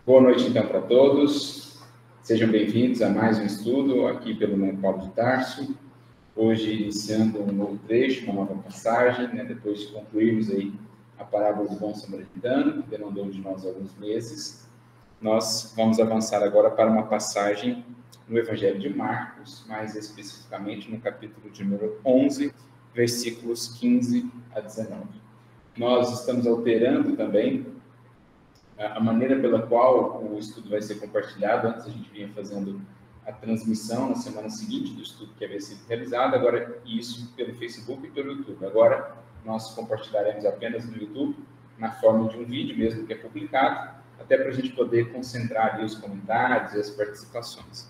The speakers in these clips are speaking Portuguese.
Boa noite, então, para todos. Sejam bem-vindos a mais um estudo aqui pelo Mãe Paulo de Tarso. Hoje, iniciando um novo trecho, uma nova passagem, depois de concluirmos aí a parábola do bom samaritano, que demandou de nós alguns meses. Nós vamos avançar agora para uma passagem no Evangelho de Marcos, mais especificamente no capítulo de número 11, versículos 15 a 19. Nós estamos alterando também a maneira pela qual o estudo vai ser compartilhado. Antes a gente vinha fazendo a transmissão na semana seguinte do estudo que havia sido realizado, agora isso pelo Facebook e pelo YouTube. Agora nós compartilharemos apenas no YouTube, na forma de um vídeo mesmo que é publicado, até para a gente poder concentrar ali os comentários e as participações.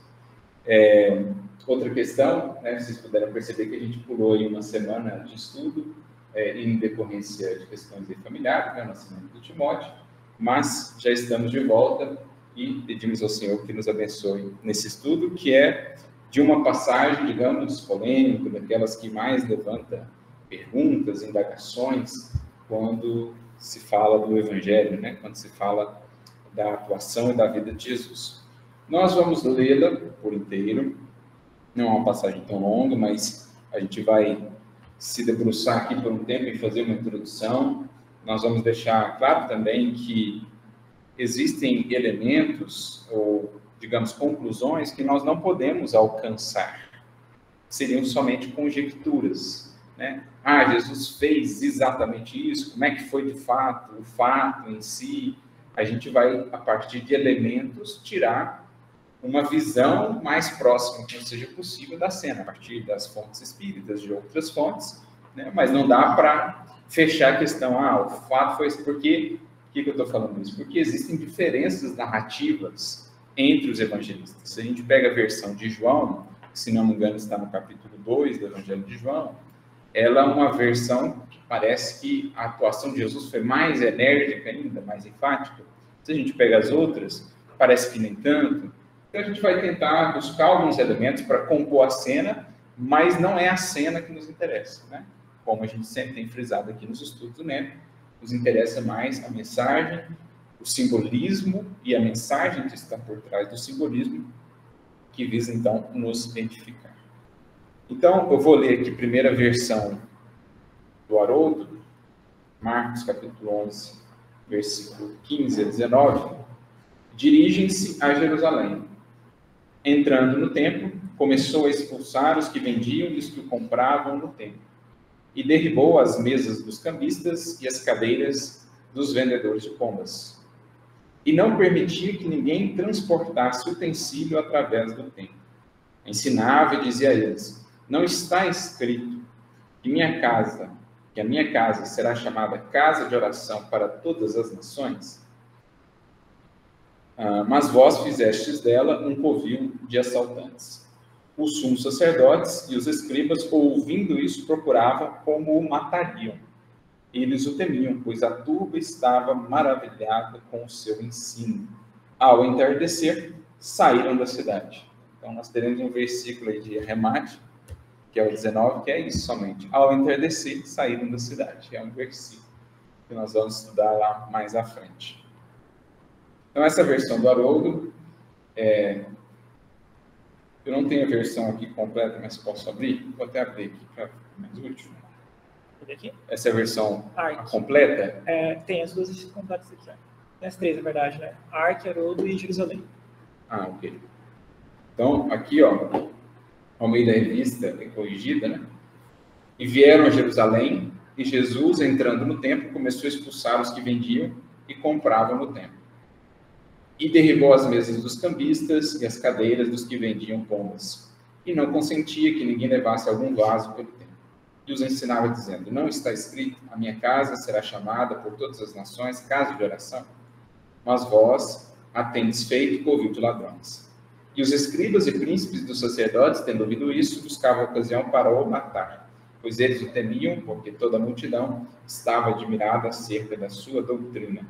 Outra questão, vocês puderam perceber que a gente pulou aí uma semana de estudo em decorrência de questões familiares, o nascimento do Timóteo, mas já estamos de volta e pedimos ao Senhor que nos abençoe nesse estudo, que é de uma passagem, digamos, polêmica, daquelas que mais levanta perguntas, indagações, quando se fala do Evangelho, quando se fala da atuação e da vida de Jesus. Nós vamos lê-la por inteiro, não é uma passagem tão longa, mas a gente vai se debruçar aqui por um tempo e fazer uma introdução. Nós vamos deixar claro também que existem elementos, ou, digamos, conclusões que nós não podemos alcançar. Seriam somente conjecturas, Jesus fez exatamente isso, como é que foi de fato, o fato em si. A gente vai, a partir de elementos, tirar uma visão mais próxima que seja possível da cena, a partir das fontes espíritas, de outras fontes, mas não dá para fechar a questão, o fato foi esse. Por que eu estou falando isso? Porque existem diferenças narrativas entre os evangelistas. Se a gente pega a versão de João, se não me engano está no capítulo 2 do Evangelho de João, ela é uma versão que parece que a atuação de Jesus foi mais enérgica ainda, mais enfática. Se a gente pega as outras, parece que nem tanto. Então a gente vai tentar buscar alguns elementos para compor a cena, mas não é a cena que nos interessa, Como a gente sempre tem frisado aqui nos estudos do NEP, nos interessa mais a mensagem, o simbolismo e a mensagem que está por trás do simbolismo, que visa, então, nos identificar. Então, eu vou ler aqui a primeira versão do Haroldo, Marcos, capítulo 11, versículo 15 a 19. Dirigem-se a Jerusalém. Entrando no templo, começou a expulsar os que vendiam e os que compravam no templo, e derribou as mesas dos cambistas e as cadeiras dos vendedores de pombas. E não permitia que ninguém transportasse utensílio através do templo. Ensinava e dizia a eles: não está escrito que a minha casa será chamada casa de oração para todas as nações? Mas vós fizestes dela um covil de assaltantes. Os sumos sacerdotes e os escribas, ouvindo isso, procuravam como o matariam. Eles o temiam, pois a turba estava maravilhada com o seu ensino. Ao entardecer, saíram da cidade. Então, nós teremos um versículo aí de arremate, que é o 19, que é isso somente. Ao entardecer, saíram da cidade. É um versículo que nós vamos estudar lá mais à frente. Então, essa versão do Haroldo, eu não tenho a versão aqui completa, mas posso abrir? Vou até abrir aqui para ficar mais útil. Aqui? Essa é a versão completa? Tem as duas completas aqui. Tem as três, na verdade, Arque, Haroldo e Jerusalém. Ok. Então, aqui, ao meio da revista corrigida, E vieram a Jerusalém, e Jesus, entrando no templo, começou a expulsar os que vendiam e compravam no templo. E derribou as mesas dos cambistas e as cadeiras dos que vendiam pombas. E não consentia que ninguém levasse algum vaso pelo templo. E os ensinava dizendo: não está escrito, a minha casa será chamada por todas as nações casa de oração? Mas vós a tendes feito covil de ladrões. E os escribas e príncipes dos sacerdotes, tendo ouvido isso, buscavam ocasião para o matar, pois eles o temiam, porque toda a multidão estava admirada acerca da sua doutrina.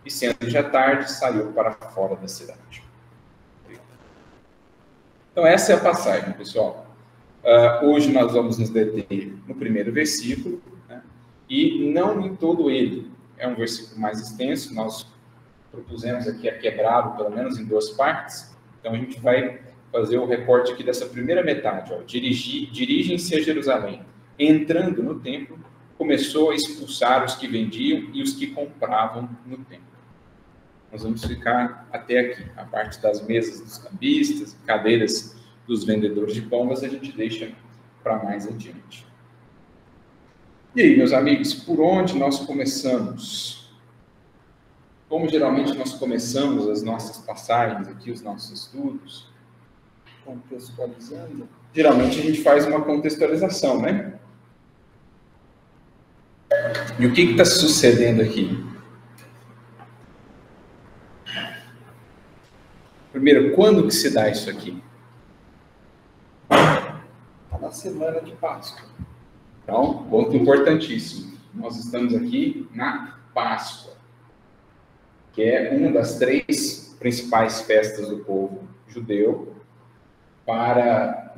E sendo já tarde, saiu para fora da cidade. Então, essa é a passagem, pessoal. Hoje nós vamos nos deter no primeiro versículo, e não em todo ele. É um versículo mais extenso, nós propusemos aqui a quebrá-lo pelo menos em 2 partes. Então a gente vai fazer o recorte aqui dessa primeira metade. Ó. Dirigem-se a Jerusalém. Entrando no templo, começou a expulsar os que vendiam e os que compravam no templo. Nós vamos ficar até aqui. A parte das mesas dos cambistas, cadeiras dos vendedores de pombas, a gente deixa para mais adiante. E aí, meus amigos, por onde nós começamos? Como geralmente nós começamos as nossas passagens aqui, os nossos estudos? Contextualizando. Geralmente a gente faz uma contextualização, né? E o que está sucedendo aqui? Primeiro, quando que se dá isso aqui? Na semana de Páscoa. Então, ponto importantíssimo. Nós estamos aqui na Páscoa, que é uma das 3 principais festas do povo judeu para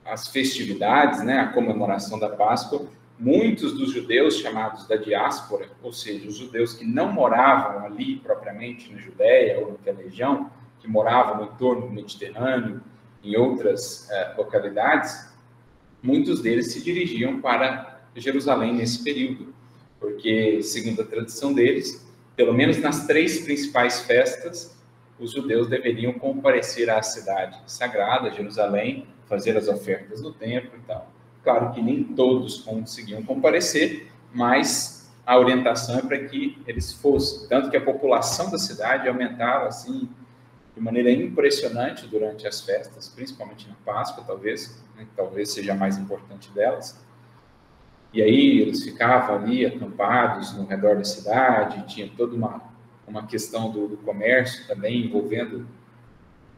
as festividades, né, a comemoração da Páscoa. Muitos dos judeus chamados da diáspora, ou seja, os judeus que não moravam ali propriamente na Judéia ou naquela região, que moravam no entorno do Mediterrâneo, em outras localidades, muitos deles se dirigiam para Jerusalém nesse período, porque, segundo a tradição deles, pelo menos nas 3 principais festas, os judeus deveriam comparecer à cidade sagrada, Jerusalém, fazer as ofertas no templo e tal. Claro que nem todos conseguiam comparecer, mas a orientação é para que eles fossem. Tanto que a população da cidade aumentava assim, de maneira impressionante durante as festas, principalmente na Páscoa, talvez, né, talvez seja a mais importante delas. E aí eles ficavam ali acampados no redor da cidade, tinha toda uma questão do comércio também envolvendo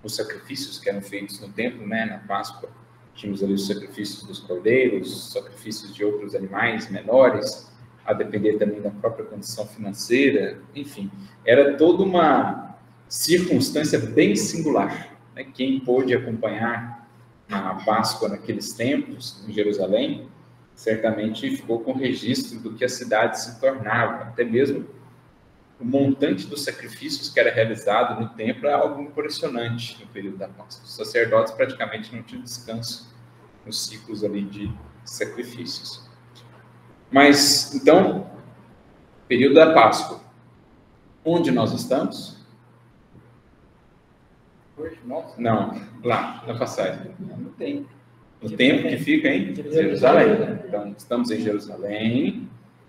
os sacrifícios que eram feitos no templo, né, na Páscoa. Tínhamos ali os sacrifícios dos cordeiros, sacrifícios de outros animais menores, a depender também da própria condição financeira, enfim. Era toda uma circunstância bem singular. Né? Quem pôde acompanhar a Páscoa naqueles tempos, em Jerusalém, certamente ficou com registro do que a cidade se tornava. Até mesmo o montante dos sacrifícios que era realizado no templo é algo impressionante no período da Páscoa. Os sacerdotes praticamente não tinham descanso nos ciclos ali de sacrifícios. Mas, então, período da Páscoa. Onde nós estamos? Hoje? Não, lá, na passagem. No templo. No templo que fica em Jerusalém. Então, estamos em Jerusalém,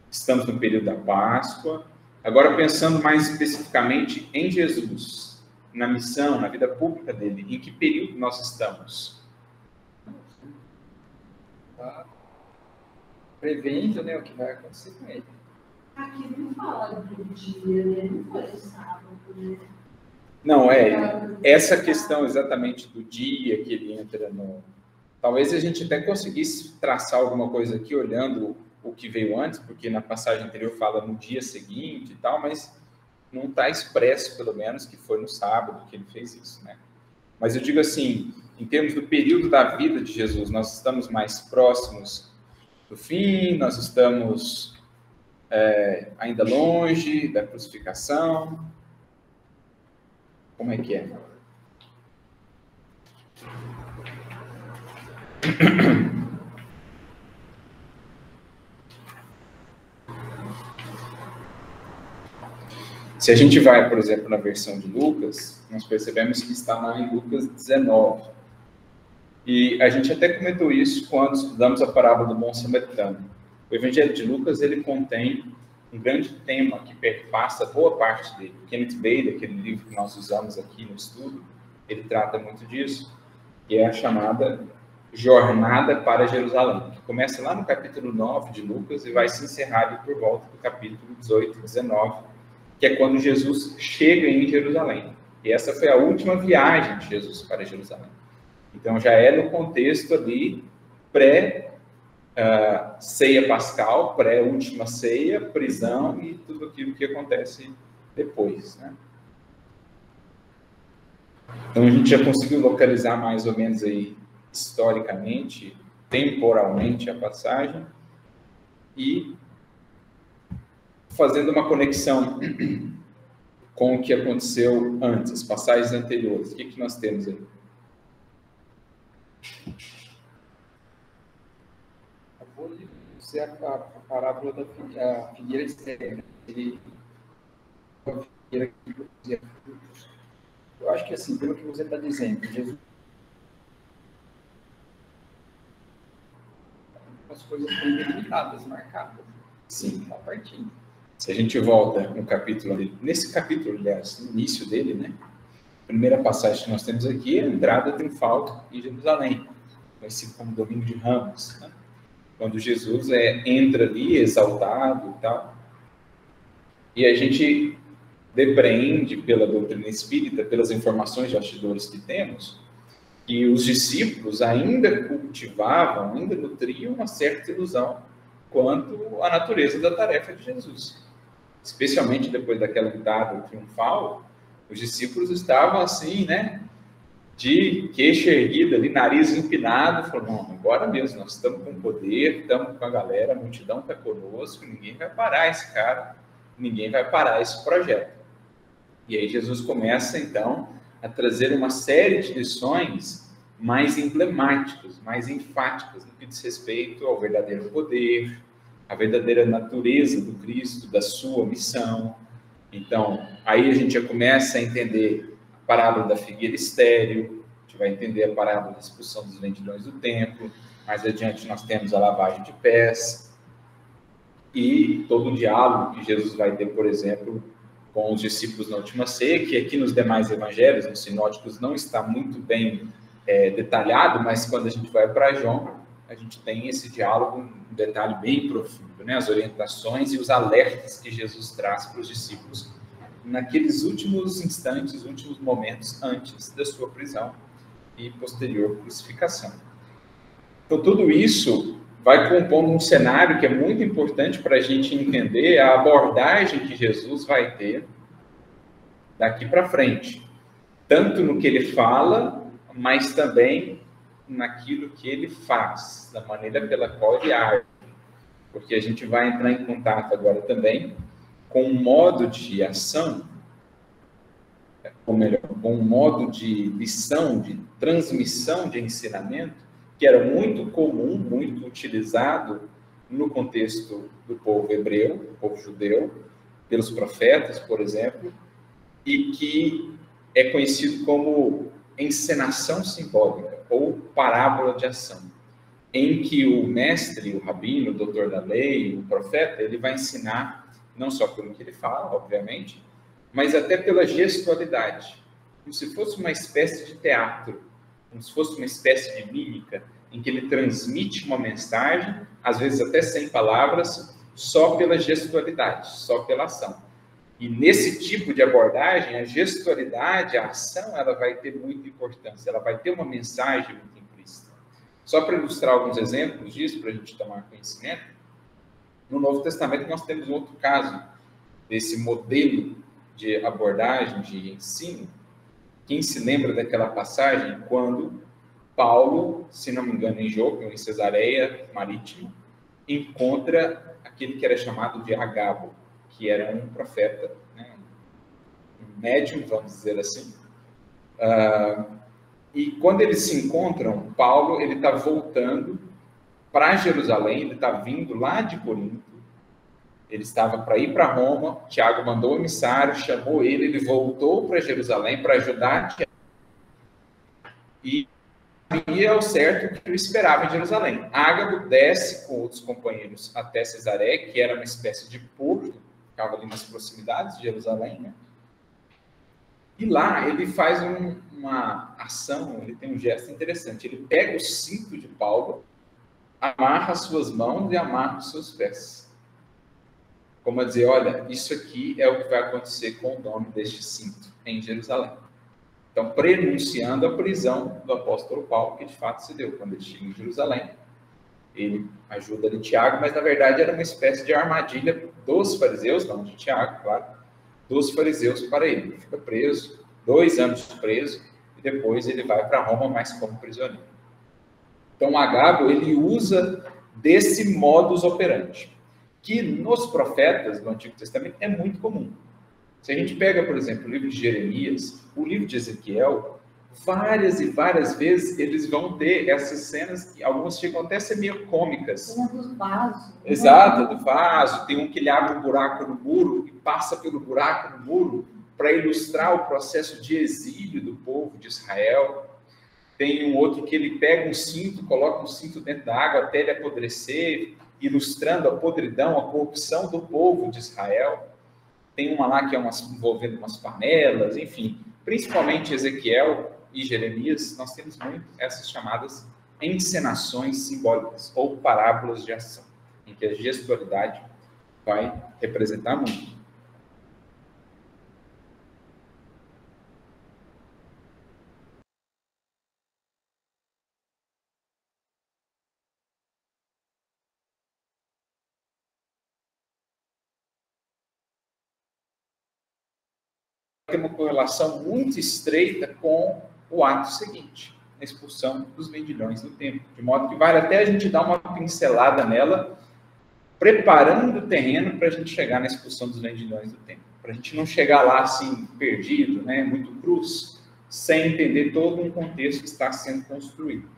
estamos no período da Páscoa. Agora, pensando mais especificamente em Jesus, na missão, na vida pública dele, em que período nós estamos? Tá prevendo, né, o que vai acontecer com ele. Aqui não fala do dia, né? Não foi sábado, né? Não, essa questão exatamente do dia que ele entra no... Talvez a gente até conseguisse traçar alguma coisa aqui, olhando o que veio antes, porque na passagem anterior fala no dia seguinte e tal, mas não está expresso, pelo menos, que foi no sábado que ele fez isso, né? Mas eu digo assim, em termos do período da vida de Jesus, nós estamos mais próximos do fim, nós estamos ainda longe da crucificação. Como é que é? Se a gente vai, por exemplo, na versão de Lucas, nós percebemos que está lá em Lucas 19. E a gente até comentou isso quando estudamos a parábola do bom samaritano. O Evangelho de Lucas, ele contém um grande tema que perpassa boa parte dele. Kenneth Bailey, aquele livro que nós usamos aqui no estudo, ele trata muito disso, que é a chamada Jornada para Jerusalém, que começa lá no capítulo 9 de Lucas e vai se encerrar ali por volta do capítulo 18 e 19, que é quando Jesus chega em Jerusalém. E essa foi a última viagem de Jesus para Jerusalém. Então já é no contexto ali pré-ceia pascal, pré-última ceia, prisão e tudo aquilo que acontece depois, né? Então a gente já conseguiu localizar mais ou menos aí historicamente, temporalmente a passagem e fazendo uma conexão com o que aconteceu antes, as passagens anteriores. O que nós temos aí? Acabou de ser a parábola da figueira estéril. Eu acho que, assim, pelo que você está dizendo, Jesus, as coisas bem delimitadas, marcadas. Sim. Está partindo. Se a gente volta no capítulo, nesse capítulo, aliás, no início dele, né? A primeira passagem que nós temos aqui é a entrada triunfal em Jerusalém, conhecido como Domingo de Ramos, né? Quando Jesus entra ali exaltado e tal. E a gente depreende pela doutrina espírita, pelas informações de bastidores que temos, que os discípulos ainda cultivavam, ainda nutriam uma certa ilusão quanto à natureza da tarefa de Jesus. Especialmente depois daquela entrada triunfal, os discípulos estavam assim, né, de queixo erguido ali, nariz empinado, falando, não, agora mesmo, nós estamos com poder, estamos com a galera, a multidão está conosco, ninguém vai parar esse cara, ninguém vai parar esse projeto. E aí Jesus começa, então, a trazer uma série de lições mais emblemáticas, mais enfáticas, no que diz respeito ao verdadeiro poder, à verdadeira natureza do Cristo, da sua missão. Então, aí a gente já começa a entender a parábola da figueira estéril, a gente vai entender a parábola da expulsão dos vendilhões do templo, mais adiante nós temos a lavagem de pés, e todo o diálogo que Jesus vai ter, por exemplo, com os discípulos na última ceia, que aqui nos demais evangelhos, nos sinóticos, não está muito bem detalhado, mas quando a gente vai para João, a gente tem esse diálogo, um detalhe bem profundo, né? As orientações e os alertas que Jesus traz para os discípulos naqueles últimos instantes, últimos momentos antes da sua prisão e posterior crucificação. Então, tudo isso vai compondo um cenário que é muito importante para a gente entender a abordagem que Jesus vai ter daqui para frente, tanto no que ele fala, mas também naquilo que ele faz, da maneira pela qual ele age, porque a gente vai entrar em contato agora também com um modo de ação, ou melhor, com um modo de lição, de transmissão de ensinamento, que era muito comum, muito utilizado no contexto do povo hebreu, do povo judeu, pelos profetas, por exemplo, e que é conhecido como encenação simbólica ou parábola de ação, em que o mestre, o rabino, o doutor da lei, o profeta, ele vai ensinar não só pelo que ele fala, obviamente, mas até pela gestualidade, como se fosse uma espécie de teatro, como se fosse uma espécie de mímica, em que ele transmite uma mensagem, às vezes até sem palavras, só pela gestualidade, só pela ação. E nesse tipo de abordagem, a gestualidade, a ação, ela vai ter muita importância, ela vai ter uma mensagem muito implícita. Só para ilustrar alguns exemplos disso, para a gente tomar conhecimento, no Novo Testamento nós temos um outro caso desse modelo de abordagem, de ensino. Quem se lembra daquela passagem quando Paulo, se não me engano, em Jope, ou em Cesareia Marítima, encontra aquele que era chamado de Agabo, que era um profeta, né, um médium, vamos dizer assim. E quando eles se encontram, Paulo ele está voltando para Jerusalém, ele está vindo lá de Corinto, ele estava para ir para Roma, Tiago mandou o emissário, chamou ele, ele voltou para Jerusalém para ajudar Tiago, e sabia ao certo o que o esperava em Jerusalém. Ágabo desce com outros companheiros até Cesareia, que era uma espécie de porto, ficava ali nas proximidades de Jerusalém, né? E lá ele faz uma ação, ele tem um gesto interessante. Ele pega o cinto de Paulo, amarra as suas mãos e amarra os seus pés. Como a dizer, olha, isso aqui é o que vai acontecer com o nome deste cinto em Jerusalém. Então, prenunciando a prisão do apóstolo Paulo, que de fato se deu quando ele chega em Jerusalém. Ele ajuda ali Tiago, mas na verdade era uma espécie de armadilha dos fariseus, não de Tiago, claro, dos fariseus para ele. Ele fica preso, 2 anos preso, e depois ele vai para Roma, mas como prisioneiro. Então, Agabo, ele usa desse modus operandi, que nos profetas do Antigo Testamento é muito comum. Se a gente pega, por exemplo, o livro de Jeremias, o livro de Ezequiel, várias e várias vezes eles vão ter essas cenas que algumas chegam até a ser meio cômicas. Uma dos vasos. Exato, do vaso. Tem um que ele abre um buraco no muro e passa pelo buraco no muro para ilustrar o processo de exílio do povo de Israel. Tem um outro que ele pega um cinto, coloca um cinto dentro da água até ele apodrecer, ilustrando a podridão, a corrupção do povo de Israel. Tem uma lá que é envolvendo umas panelas, enfim. Principalmente Ezequiel e Jeremias, nós temos muito essas chamadas encenações simbólicas ou parábolas de ação, em que a gestualidade vai representar muito. Tem uma correlação muito estreita com o ato seguinte, a expulsão dos vendilhões do templo, de modo que vale até a gente dar uma pincelada nela, preparando o terreno para a gente chegar na expulsão dos vendilhões do templo, para a gente não chegar lá assim, perdido, né, muito cruz, sem entender todo um contexto que está sendo construído.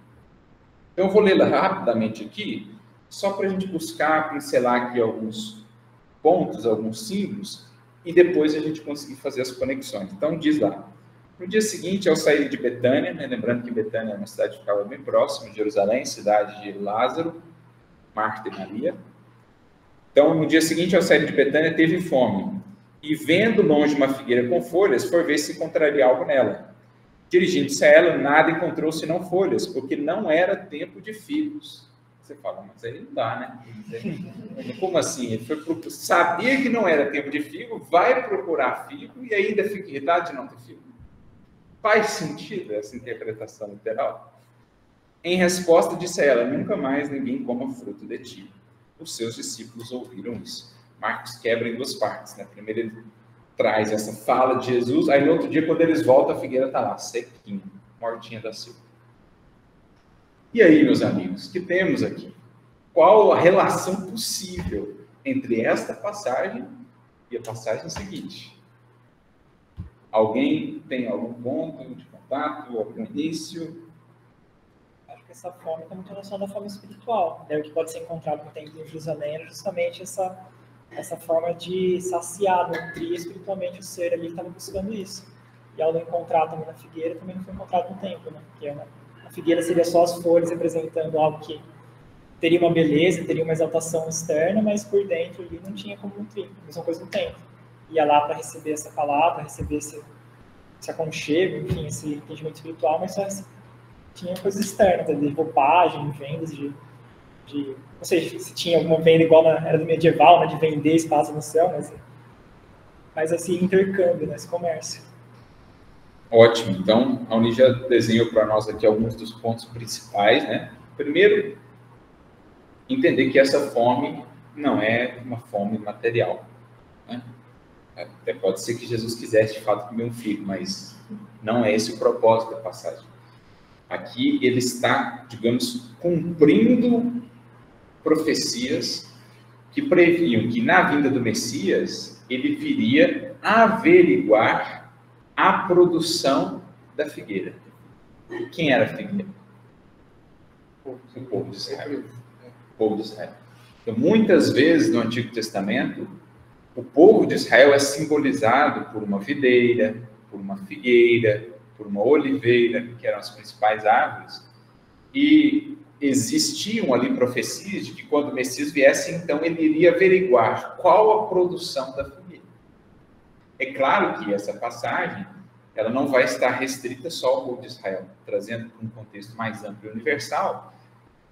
Então, eu vou lê-la rapidamente aqui, só para a gente buscar pincelar aqui alguns pontos, alguns símbolos, e depois a gente conseguir fazer as conexões. Então, diz lá, no dia seguinte, ao sair de Betânia, né, lembrando que Betânia é uma cidade que ficava bem próxima de Jerusalém, cidade de Lázaro, Marta e Maria. Então, no dia seguinte, ao sair de Betânia, teve fome, e vendo longe uma figueira com folhas, foi ver se encontraria algo nela. Dirigindo-se a ela, nada encontrou senão folhas, porque não era tempo de figos. Você fala, mas aí não dá, né? Como assim? Ele sabia que não era tempo de figo, vai procurar figo e ainda fica irritado de não ter figo. Faz sentido essa interpretação literal? Em resposta, disse a ela, nunca mais ninguém coma fruto de ti. Os seus discípulos ouviram isso. Marcos quebra em duas partes, né? Primeiro ele traz essa fala de Jesus, aí no outro dia, quando eles voltam, a figueira está lá, sequinha, mortinha da silva. E aí, meus amigos, o que temos aqui? Qual a relação possível entre esta passagem e a passagem seguinte? Alguém tem algum ponto de contato, algum início? Acho que essa fome está muito relacionada à fome espiritual. O que pode ser encontrado no templo de Jerusalém é justamente essa forma de saciar, nutrir espiritualmente o ser ali que estava buscando isso. E ao não encontrar também na figueira, também não foi encontrado no templo, né? Porque a figueira seria só as folhas representando algo que teria uma beleza, teria uma exaltação externa, mas por dentro ali não tinha como nutrir. A mesma coisa no templo. Ia lá para receber essa palavra, receber esse aconchego, enfim, esse entendimento espiritual, mas só tinha coisas externas, de roupagem, vendas de não sei se tinha alguma venda igual na era do medieval, né, de vender espaço no céu, mas assim, intercâmbio, né, esse comércio. Ótimo, então a Uni já desenhou para nós aqui alguns dos pontos principais, né? Primeiro, entender que essa fome não é uma fome material, né? Até pode ser que Jesus quisesse de fato comer um filho, mas não é esse o propósito da passagem. Aqui ele está, digamos, cumprindo profecias que previam que na vinda do Messias ele viria averiguar a produção da figueira. Quem era a figueira? O povo de Israel. O povo de Israel. Então, muitas vezes no Antigo Testamento, o povo de Israel é simbolizado por uma videira, por uma figueira, por uma oliveira, que eram as principais árvores, e existiam ali profecias de que quando o Messias viesse, então ele iria averiguar qual a produção da figueira. É claro que essa passagem, ela não vai estar restrita só ao povo de Israel, trazendo para um contexto mais amplo e universal,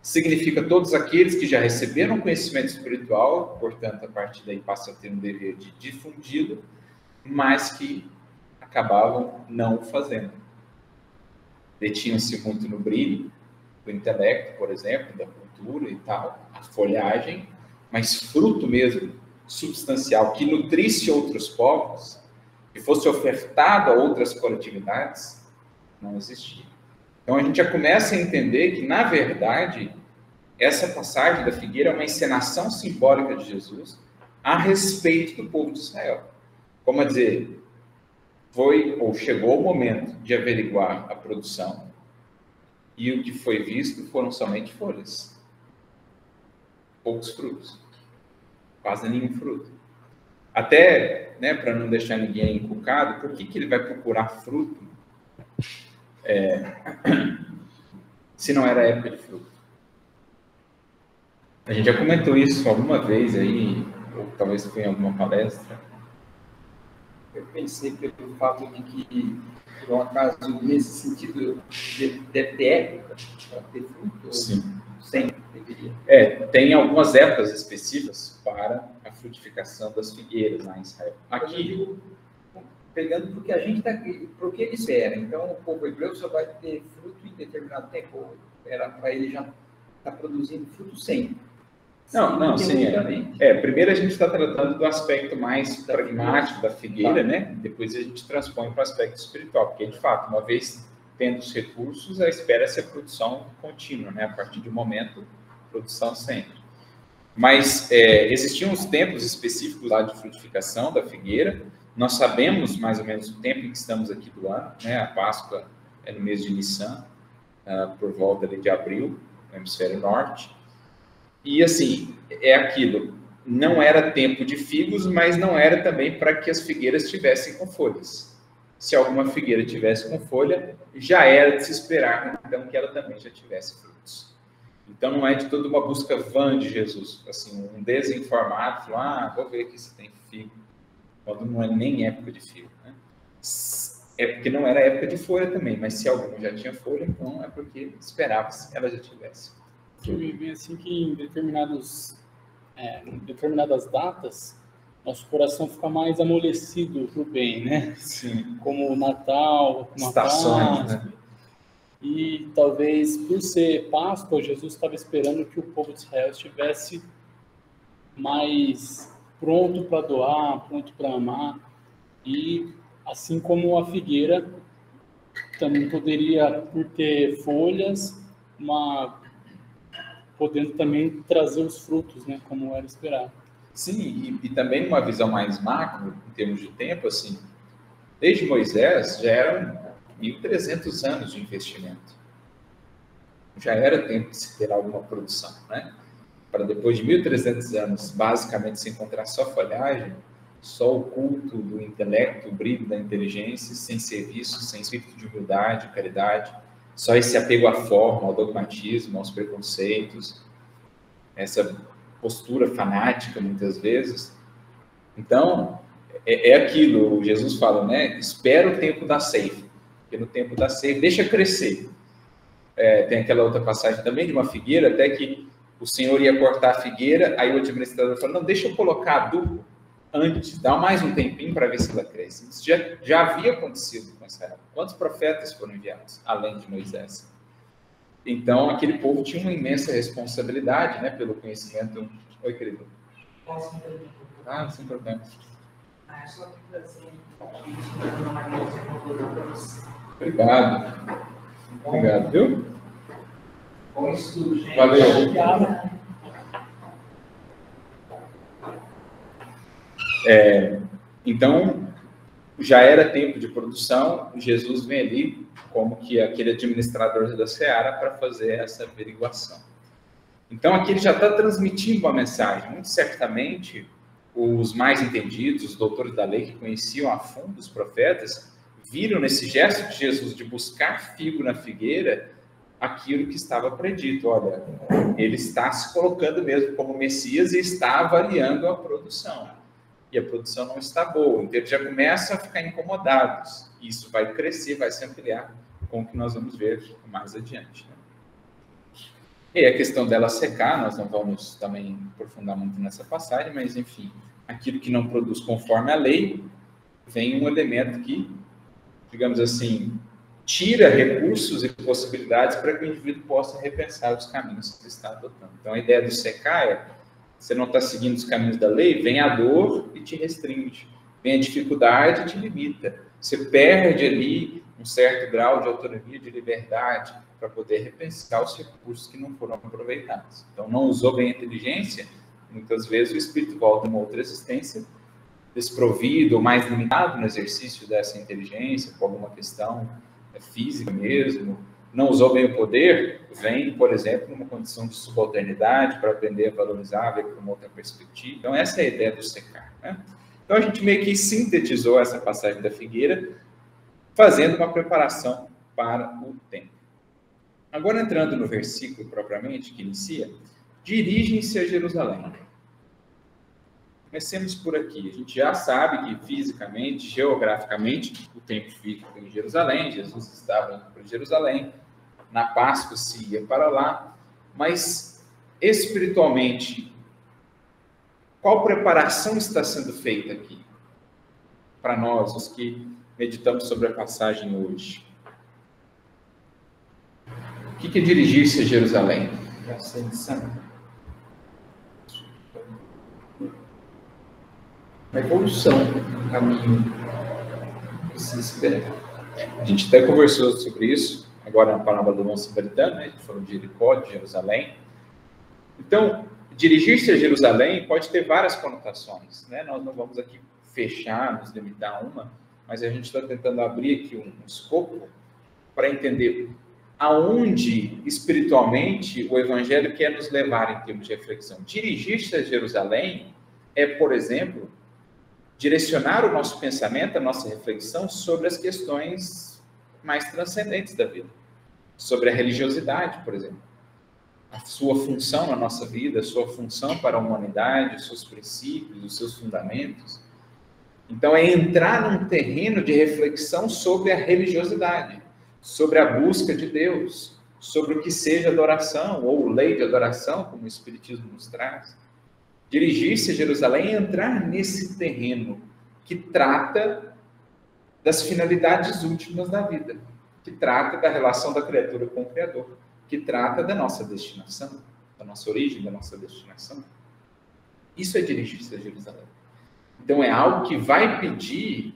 significa todos aqueles que já receberam conhecimento espiritual, portanto, a partir daí passa a ter um dever de difundi-lo, mas que acabavam não fazendo. Detinham-se muito no brilho do intelecto, por exemplo, da cultura e tal, a folhagem, mas fruto mesmo substancial que nutrisse outros povos, que fosse ofertado a outras coletividades, não existia. Então a gente já começa a entender que, na verdade, essa passagem da figueira é uma encenação simbólica de Jesus a respeito do povo de Israel. como a dizer, foi ou chegou o momento de averiguar a produção, e o que foi visto foram somente folhas, poucos frutos, quase nenhum fruto. Até, né, para não deixar ninguém encucado, por que ele vai procurar fruto se não era época de fruto? A gente já comentou isso alguma vez aí, ou talvez foi em alguma palestra. Eu pensei pelo fato de que, por um acaso, nesse sentido, deve ter época para ter fruto? Sim. Sempre deveria. Tem algumas épocas específicas para a frutificação das figueiras lá em Israel. Aqui, Pegando porque a gente está aqui, para o que ele espera. Então, o povo hebreu só vai ter fruto em determinado tempo. Era para ele já estar produzindo fruto sempre. Não, sim. Primeiro a gente está tratando do aspecto mais pragmático da figueira, né? Depois a gente transpõe para o aspecto espiritual, porque de fato, uma vez tendo os recursos, espera-se a produção contínua, né? A partir de um momento, produção sempre. Mas existiam os tempos específicos lá de frutificação da figueira. Nós sabemos mais ou menos o tempo em que estamos aqui do ano, né? A Páscoa é no mês de Nissan, por volta de abril, no hemisfério norte. E assim, é aquilo, não era tempo de figos, mas não era também para que as figueiras estivessem com folhas. Se alguma figueira tivesse com folha, já era de se esperar, então, que ela também já tivesse frutos. Então, não é de toda uma busca vã de Jesus, assim, um desinformado, falou, vou ver aqui se tem figo, quando não é nem época de figo, né? É porque não era época de folha também, mas se alguma já tinha folha, então é porque esperava-se que ela já tivesse. Que me vem assim que em determinadas datas, nosso coração fica mais amolecido para o bem, né? Sim. Como o Natal, uma estações, Páscoa. né? E talvez por ser Páscoa, Jesus estava esperando que o povo de Israel estivesse mais pronto para doar, pronto para amar. E assim como a figueira também poderia, por ter folhas, podendo também trazer os frutos, né, como era esperado. Sim, e também numa visão mais macro, em termos de tempo, assim, desde Moisés já eram 1.300 anos de investimento. Já era tempo de se ter alguma produção, né? Para depois de 1.300 anos, basicamente, se encontrar só folhagem, só o culto do intelecto, o brilho da inteligência, sem serviço, sem espírito de humildade, caridade, só esse apego à forma, ao dogmatismo, aos preconceitos, essa postura fanática, muitas vezes. Então, é aquilo, Jesus fala, né? Espera o tempo da ceifa, porque no tempo da ceifa, deixa crescer. Tem aquela outra passagem também de uma figueira, até que o Senhor ia cortar a figueira, aí o administrador falou, não, deixa eu colocar adubo antes, dá mais um tempinho para ver se ela cresce. Isso já havia acontecido com Israel. Quantos profetas foram enviados, além de Moisés? Então, aquele povo tinha uma imensa responsabilidade, né, pelo conhecimento. Oi, querido. Posso interromper? Sem problema. Só que trazer uma conclusão para você. Obrigado, viu? Bom estudo, gente. Valeu. Obrigado. Então, já era tempo de produção, Jesus vem ali como que aquele administrador da seara para fazer essa averiguação. Então, aqui ele já está transmitindo uma mensagem. Muito certamente, os mais entendidos, os doutores da lei que conheciam a fundo os profetas, viram nesse gesto de Jesus de buscar figo na figueira aquilo que estava predito. Olha, ele está se colocando mesmo como Messias e está avaliando a produção. E a produção não está boa. Então, eles já começam a ficar incomodados. Isso vai crescer, vai se ampliar com o que nós vamos ver mais adiante. Né? E a questão dela secar, nós não vamos também aprofundar muito nessa passagem, mas, enfim, aquilo que não produz conforme a lei, vem um elemento que, digamos assim, tira recursos e possibilidades para que o indivíduo possa repensar os caminhos que ele está adotando. Então, a ideia do secar é: você não está seguindo os caminhos da lei, vem a dor e te restringe. Vem a dificuldade e te limita. Você perde ali um certo grau de autonomia, de liberdade, para poder repensar os recursos que não foram aproveitados. Então, não usou bem a inteligência, muitas vezes o espírito volta a uma outra existência desprovido ou mais limitado no exercício dessa inteligência, por alguma questão física mesmo, não usou bem o poder, vem, por exemplo, numa condição de subalternidade para aprender a valorizar, ver por uma outra perspectiva. Então, essa é a ideia do secar, né? Então, a gente meio que sintetizou essa passagem da figueira, fazendo uma preparação para o tempo. Agora, entrando no versículo propriamente, que inicia, dirigem-se a Jerusalém. Comecemos por aqui. A gente já sabe que fisicamente, geograficamente, o templo fica em Jerusalém, Jesus estava indo para Jerusalém, na Páscoa se ia para lá, mas espiritualmente, qual preparação está sendo feita aqui? Para nós, os que meditamos sobre a passagem hoje. O que é dirigir-se a Jerusalém? Ascensão. A evolução, o caminho que se espera. A gente até conversou sobre isso, agora na parábola do bom samaritano, né? A gente falou de Jericó, de Jerusalém. Então, dirigir-se a Jerusalém pode ter várias conotações, né? Nós não vamos aqui fechar, nos limitar a uma, mas a gente está tentando abrir aqui um escopo para entender aonde, espiritualmente, o Evangelho quer nos levar em termos de reflexão. Dirigir-se a Jerusalém é, por exemplo, direcionar o nosso pensamento, a nossa reflexão sobre as questões mais transcendentes da vida. Sobre a religiosidade, por exemplo. A sua função na nossa vida, a sua função para a humanidade, os seus princípios, os seus fundamentos. Então, é entrar num terreno de reflexão sobre a religiosidade, sobre a busca de Deus, sobre o que seja adoração, ou lei de adoração, como o Espiritismo nos traz. Dirigir-se a Jerusalém é entrar nesse terreno que trata das finalidades últimas da vida, que trata da relação da criatura com o Criador, que trata da nossa destinação, da nossa origem, da nossa destinação. Isso é dirigir-se a Jerusalém. Então, é algo que vai pedir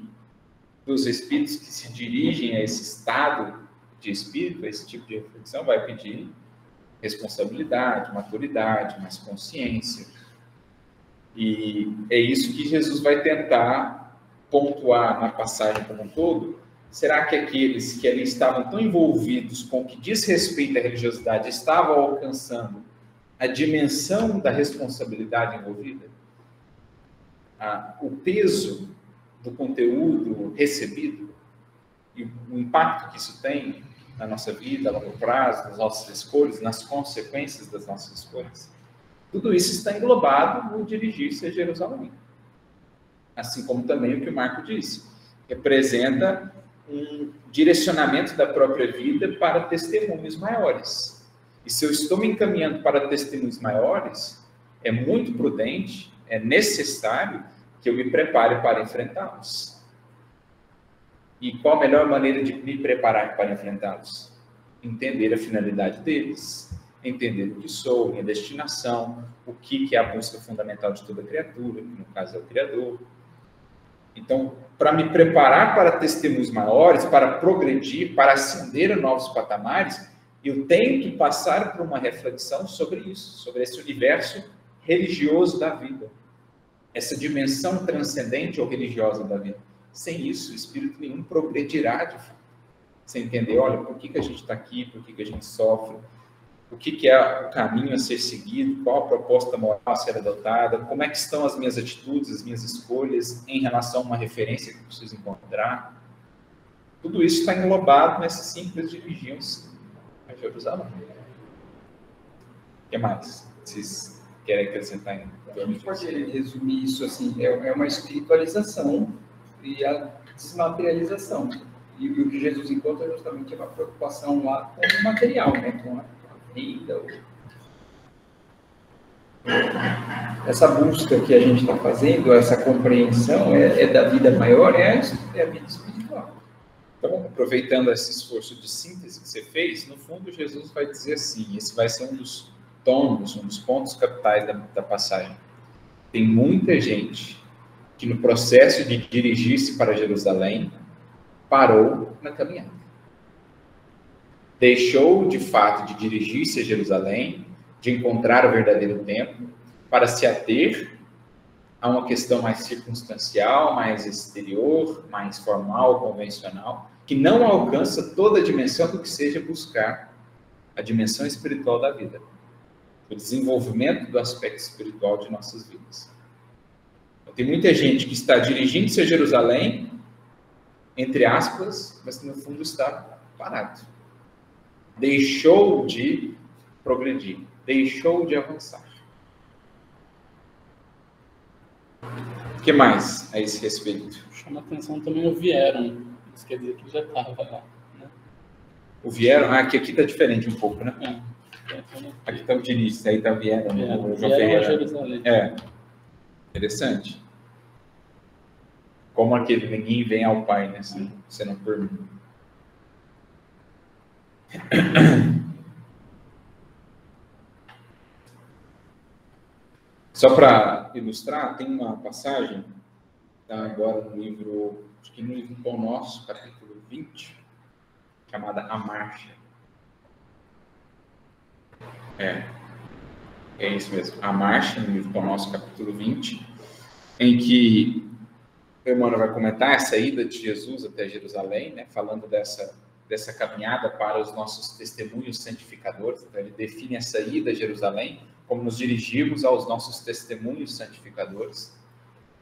dos espíritos que se dirigem a esse estado de espírito, a esse tipo de reflexão, vai pedir responsabilidade, maturidade, mais consciência. E é isso que Jesus vai tentar pontuar na passagem como um todo. Será que aqueles que ali estavam tão envolvidos com o que diz respeito à religiosidade estavam alcançando a dimensão da responsabilidade envolvida? O peso do conteúdo recebido e o impacto que isso tem na nossa vida, a longo prazo, nas nossas escolhas, nas consequências das nossas escolhas? Tudo isso está englobado no dirigir-se a Jerusalém. Assim como também o que o Marco disse, representa um direcionamento da própria vida para testemunhos maiores. E se eu estou me encaminhando para testemunhos maiores, é muito prudente, é necessário que eu me prepare para enfrentá-los. E qual a melhor maneira de me preparar para enfrentá-los? Entender a finalidade deles, entender o que sou, minha destinação, o que é a busca fundamental de toda criatura, que no caso é o Criador. Então, para me preparar para testemunhos maiores, para progredir, para ascender a novos patamares, eu tenho que passar por uma reflexão sobre isso, sobre esse universo religioso da vida, essa dimensão transcendente ou religiosa da vida. Sem isso, espírito nenhum progredirá de fato. Você entender, olha, por que a gente está aqui, por que a gente sofre, o que é o caminho a ser seguido, qual a proposta moral a ser adotada, como é que estão as minhas atitudes, as minhas escolhas em relação a uma referência que eu preciso encontrar. Tudo isso está englobado nesse simples dirigir-se a Jerusalém. O que mais? Vocês querem acrescentar ainda? A gente pode resumir isso assim, é uma espiritualização e a desmaterialização. E o que Jesus encontra é justamente uma preocupação lá com o material, né? Com a vida. Essa busca que a gente está fazendo, essa compreensão é da vida maior, é a vida espiritual. Então, aproveitando esse esforço de síntese que você fez, no fundo Jesus vai dizer assim, esse vai ser um dos tons, um dos pontos capitais da passagem. Tem muita gente que no processo de dirigir-se para Jerusalém, parou na caminhada. Deixou, de fato, de dirigir-se a Jerusalém, de encontrar o verdadeiro templo, para se ater a uma questão mais circunstancial, mais exterior, mais formal, convencional, que não alcança toda a dimensão do que seja buscar a dimensão espiritual da vida, o desenvolvimento do aspecto espiritual de nossas vidas. Então, tem muita gente que está dirigindo-se a Jerusalém, entre aspas, mas que no fundo está parado. Deixou de progredir, deixou de avançar. O que mais a esse respeito? Chama atenção também o vieram. Isso quer dizer que já estava lá. Né? O vieram, aqui está diferente um pouco, né? É. Aqui está o dirige, aí está vieram. Vieram a Jerusalém. Interessante. Como aquele ninguém vem ao Pai, né? Se você não pergunta. Só para ilustrar, tem uma passagem, tá agora no livro, acho que no livro Pão Nosso, capítulo 20, chamada A Marcha. É isso mesmo, A Marcha, no livro Pão Nosso, capítulo 20, em que o Emmanuel vai comentar essa ida de Jesus até Jerusalém, né, falando dessa caminhada para os nossos testemunhos santificadores. Então, ele define essa ida a Jerusalém como nos dirigirmos aos nossos testemunhos santificadores.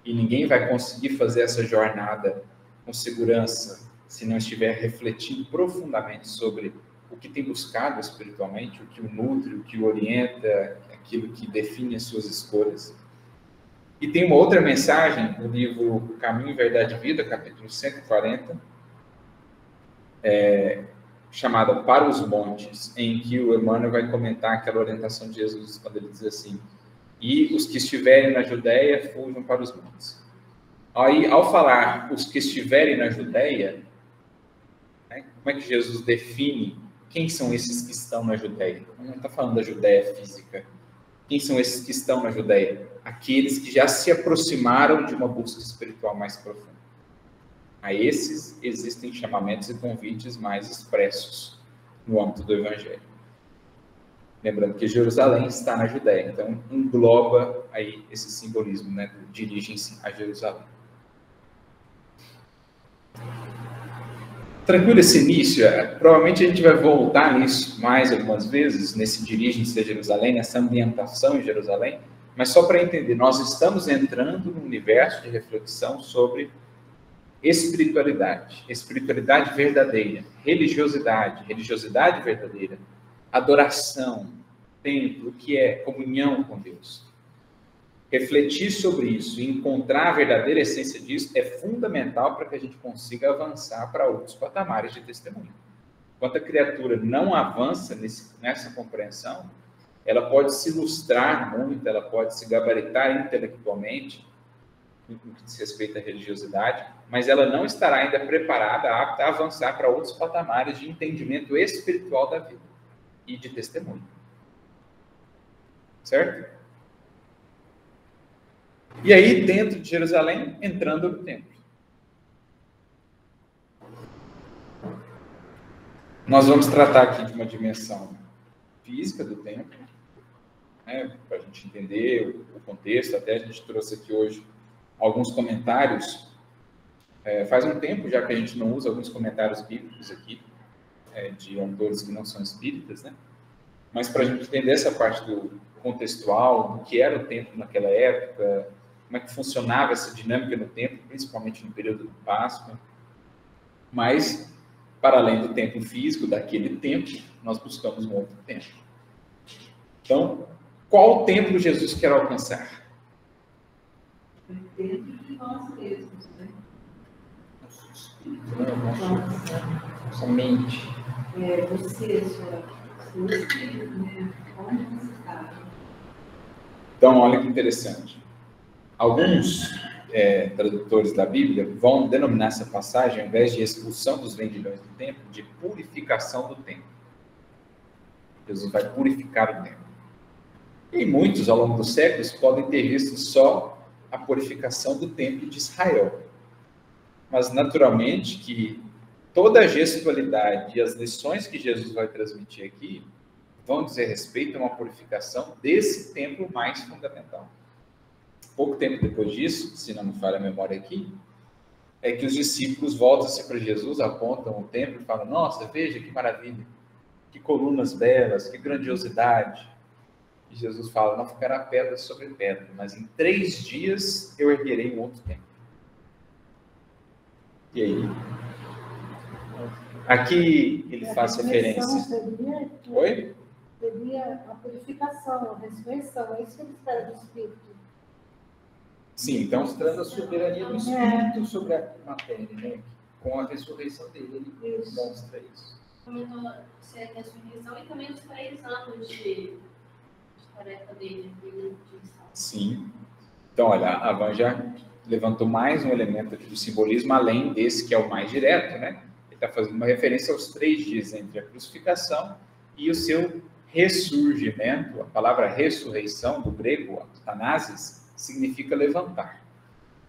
E ninguém vai conseguir fazer essa jornada com segurança se não estiver refletindo profundamente sobre o que tem buscado espiritualmente, o que o nutre, o que o orienta, aquilo que define as suas escolhas. E tem uma outra mensagem no livro Caminho, Verdade e Vida, capítulo 140, chamada Para os Montes, em que o Emmanuel vai comentar aquela orientação de Jesus, quando ele diz assim: e os que estiverem na Judéia, fujam para os montes. Aí, ao falar os que estiverem na Judéia, né, como é que Jesus define quem são esses que estão na Judéia? Não está falando da Judéia física. Quem são esses que estão na Judéia? Aqueles que já se aproximaram de uma busca espiritual mais profunda. A esses existem chamamentos e convites mais expressos no âmbito do Evangelho. Lembrando que Jerusalém está na Judéia, então engloba aí esse simbolismo, né? Dirigem-se a Jerusalém. Tranquilo esse início? Provavelmente a gente vai voltar nisso mais algumas vezes, nesse dirigem-se a Jerusalém, nessa ambientação em Jerusalém, mas só para entender, nós estamos entrando num universo de reflexão sobre espiritualidade verdadeira, religiosidade verdadeira, adoração, templo, que é comunhão com Deus. Refletir sobre isso e encontrar a verdadeira essência disso é fundamental para que a gente consiga avançar para outros patamares de testemunho. Enquanto a criatura não avança nessa compreensão, ela pode se ilustrar muito, ela pode se gabaritar intelectualmente, no que diz respeito à religiosidade, mas ela não estará ainda preparada, apta a avançar para outros patamares de entendimento espiritual da vida e de testemunho. Certo? E aí, dentro de Jerusalém, entrando no templo. Nós vamos tratar aqui de uma dimensão física do templo, né, para a gente entender o contexto. Até a gente trouxe aqui hoje alguns comentários. Faz um tempo já que a gente não usa alguns comentários bíblicos aqui, de autores que não são espíritas, né? Mas para a gente entender essa parte do contextual, do que era o templo naquela época, como é que funcionava essa dinâmica no templo, principalmente no período do Páscoa. Mas, para além do templo físico, daquele templo, nós buscamos um outro templo. Então, qual templo Jesus quer alcançar? Dentro de nós mesmos, né? Nossa mente. Você, seu espírito, né? Onde você está? Então, olha que interessante. Alguns tradutores da Bíblia vão denominar essa passagem, ao invés de expulsão dos vendilhões do templo, de purificação do templo. Jesus vai purificar o templo. E muitos, ao longo dos séculos, podem ter visto só a purificação do templo de Israel. Mas, naturalmente, que toda a gestualidade e as lições que Jesus vai transmitir aqui vão dizer respeito a uma purificação desse templo mais fundamental. pouco tempo depois disso, se não me falha a memória aqui, é que os discípulos voltam-se para Jesus, apontam o templo e falam: nossa, veja que maravilha, que colunas belas, que grandiosidade. E Jesus fala: não ficará pedra sobre pedra, mas em 3 dias eu erguerei um outro templo. E aí? Aqui ele faz referência. Oi? Seria a purificação, a ressurreição, é isso que ele espera do Espírito. Sim, então, mostrando a soberania do Espírito sobre a matéria, né? Com a ressurreição dele, ele mostra isso. Comentou a ressurreição e também os 3 anos de tarefa dele. Sim. Então, olha, a Van já levantou mais um elemento do simbolismo, além desse que é o mais direto, né? Ele está fazendo uma referência aos 3 dias entre a crucificação e o seu ressurgimento. A palavra ressurreição, do grego, thanasis, significa levantar.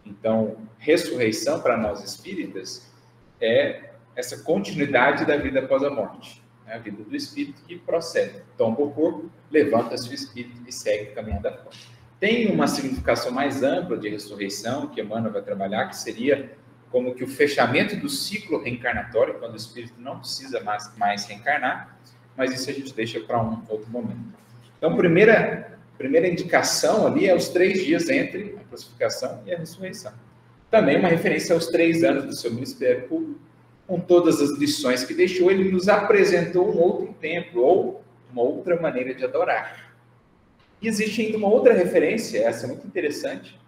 Então, ressurreição para nós espíritas é essa continuidade da vida após a morte, né? A vida do espírito que procede, tomba o corpo, levanta-se o espírito e segue caminhando da forma. Tem uma significação mais ampla de ressurreição, que Emmanuel vai trabalhar, que seria como que o fechamento do ciclo reencarnatório, quando o espírito não precisa mais reencarnar, mas isso a gente deixa para um outro momento. Então, primeira indicação ali é os 3 dias entre a crucificação e a ressurreição. Também uma referência aos 3 anos do seu ministério público, com todas as lições que deixou. Ele nos apresentou um outro templo, ou uma outra maneira de adorar. E existe ainda uma outra referência, essa é muito interessante.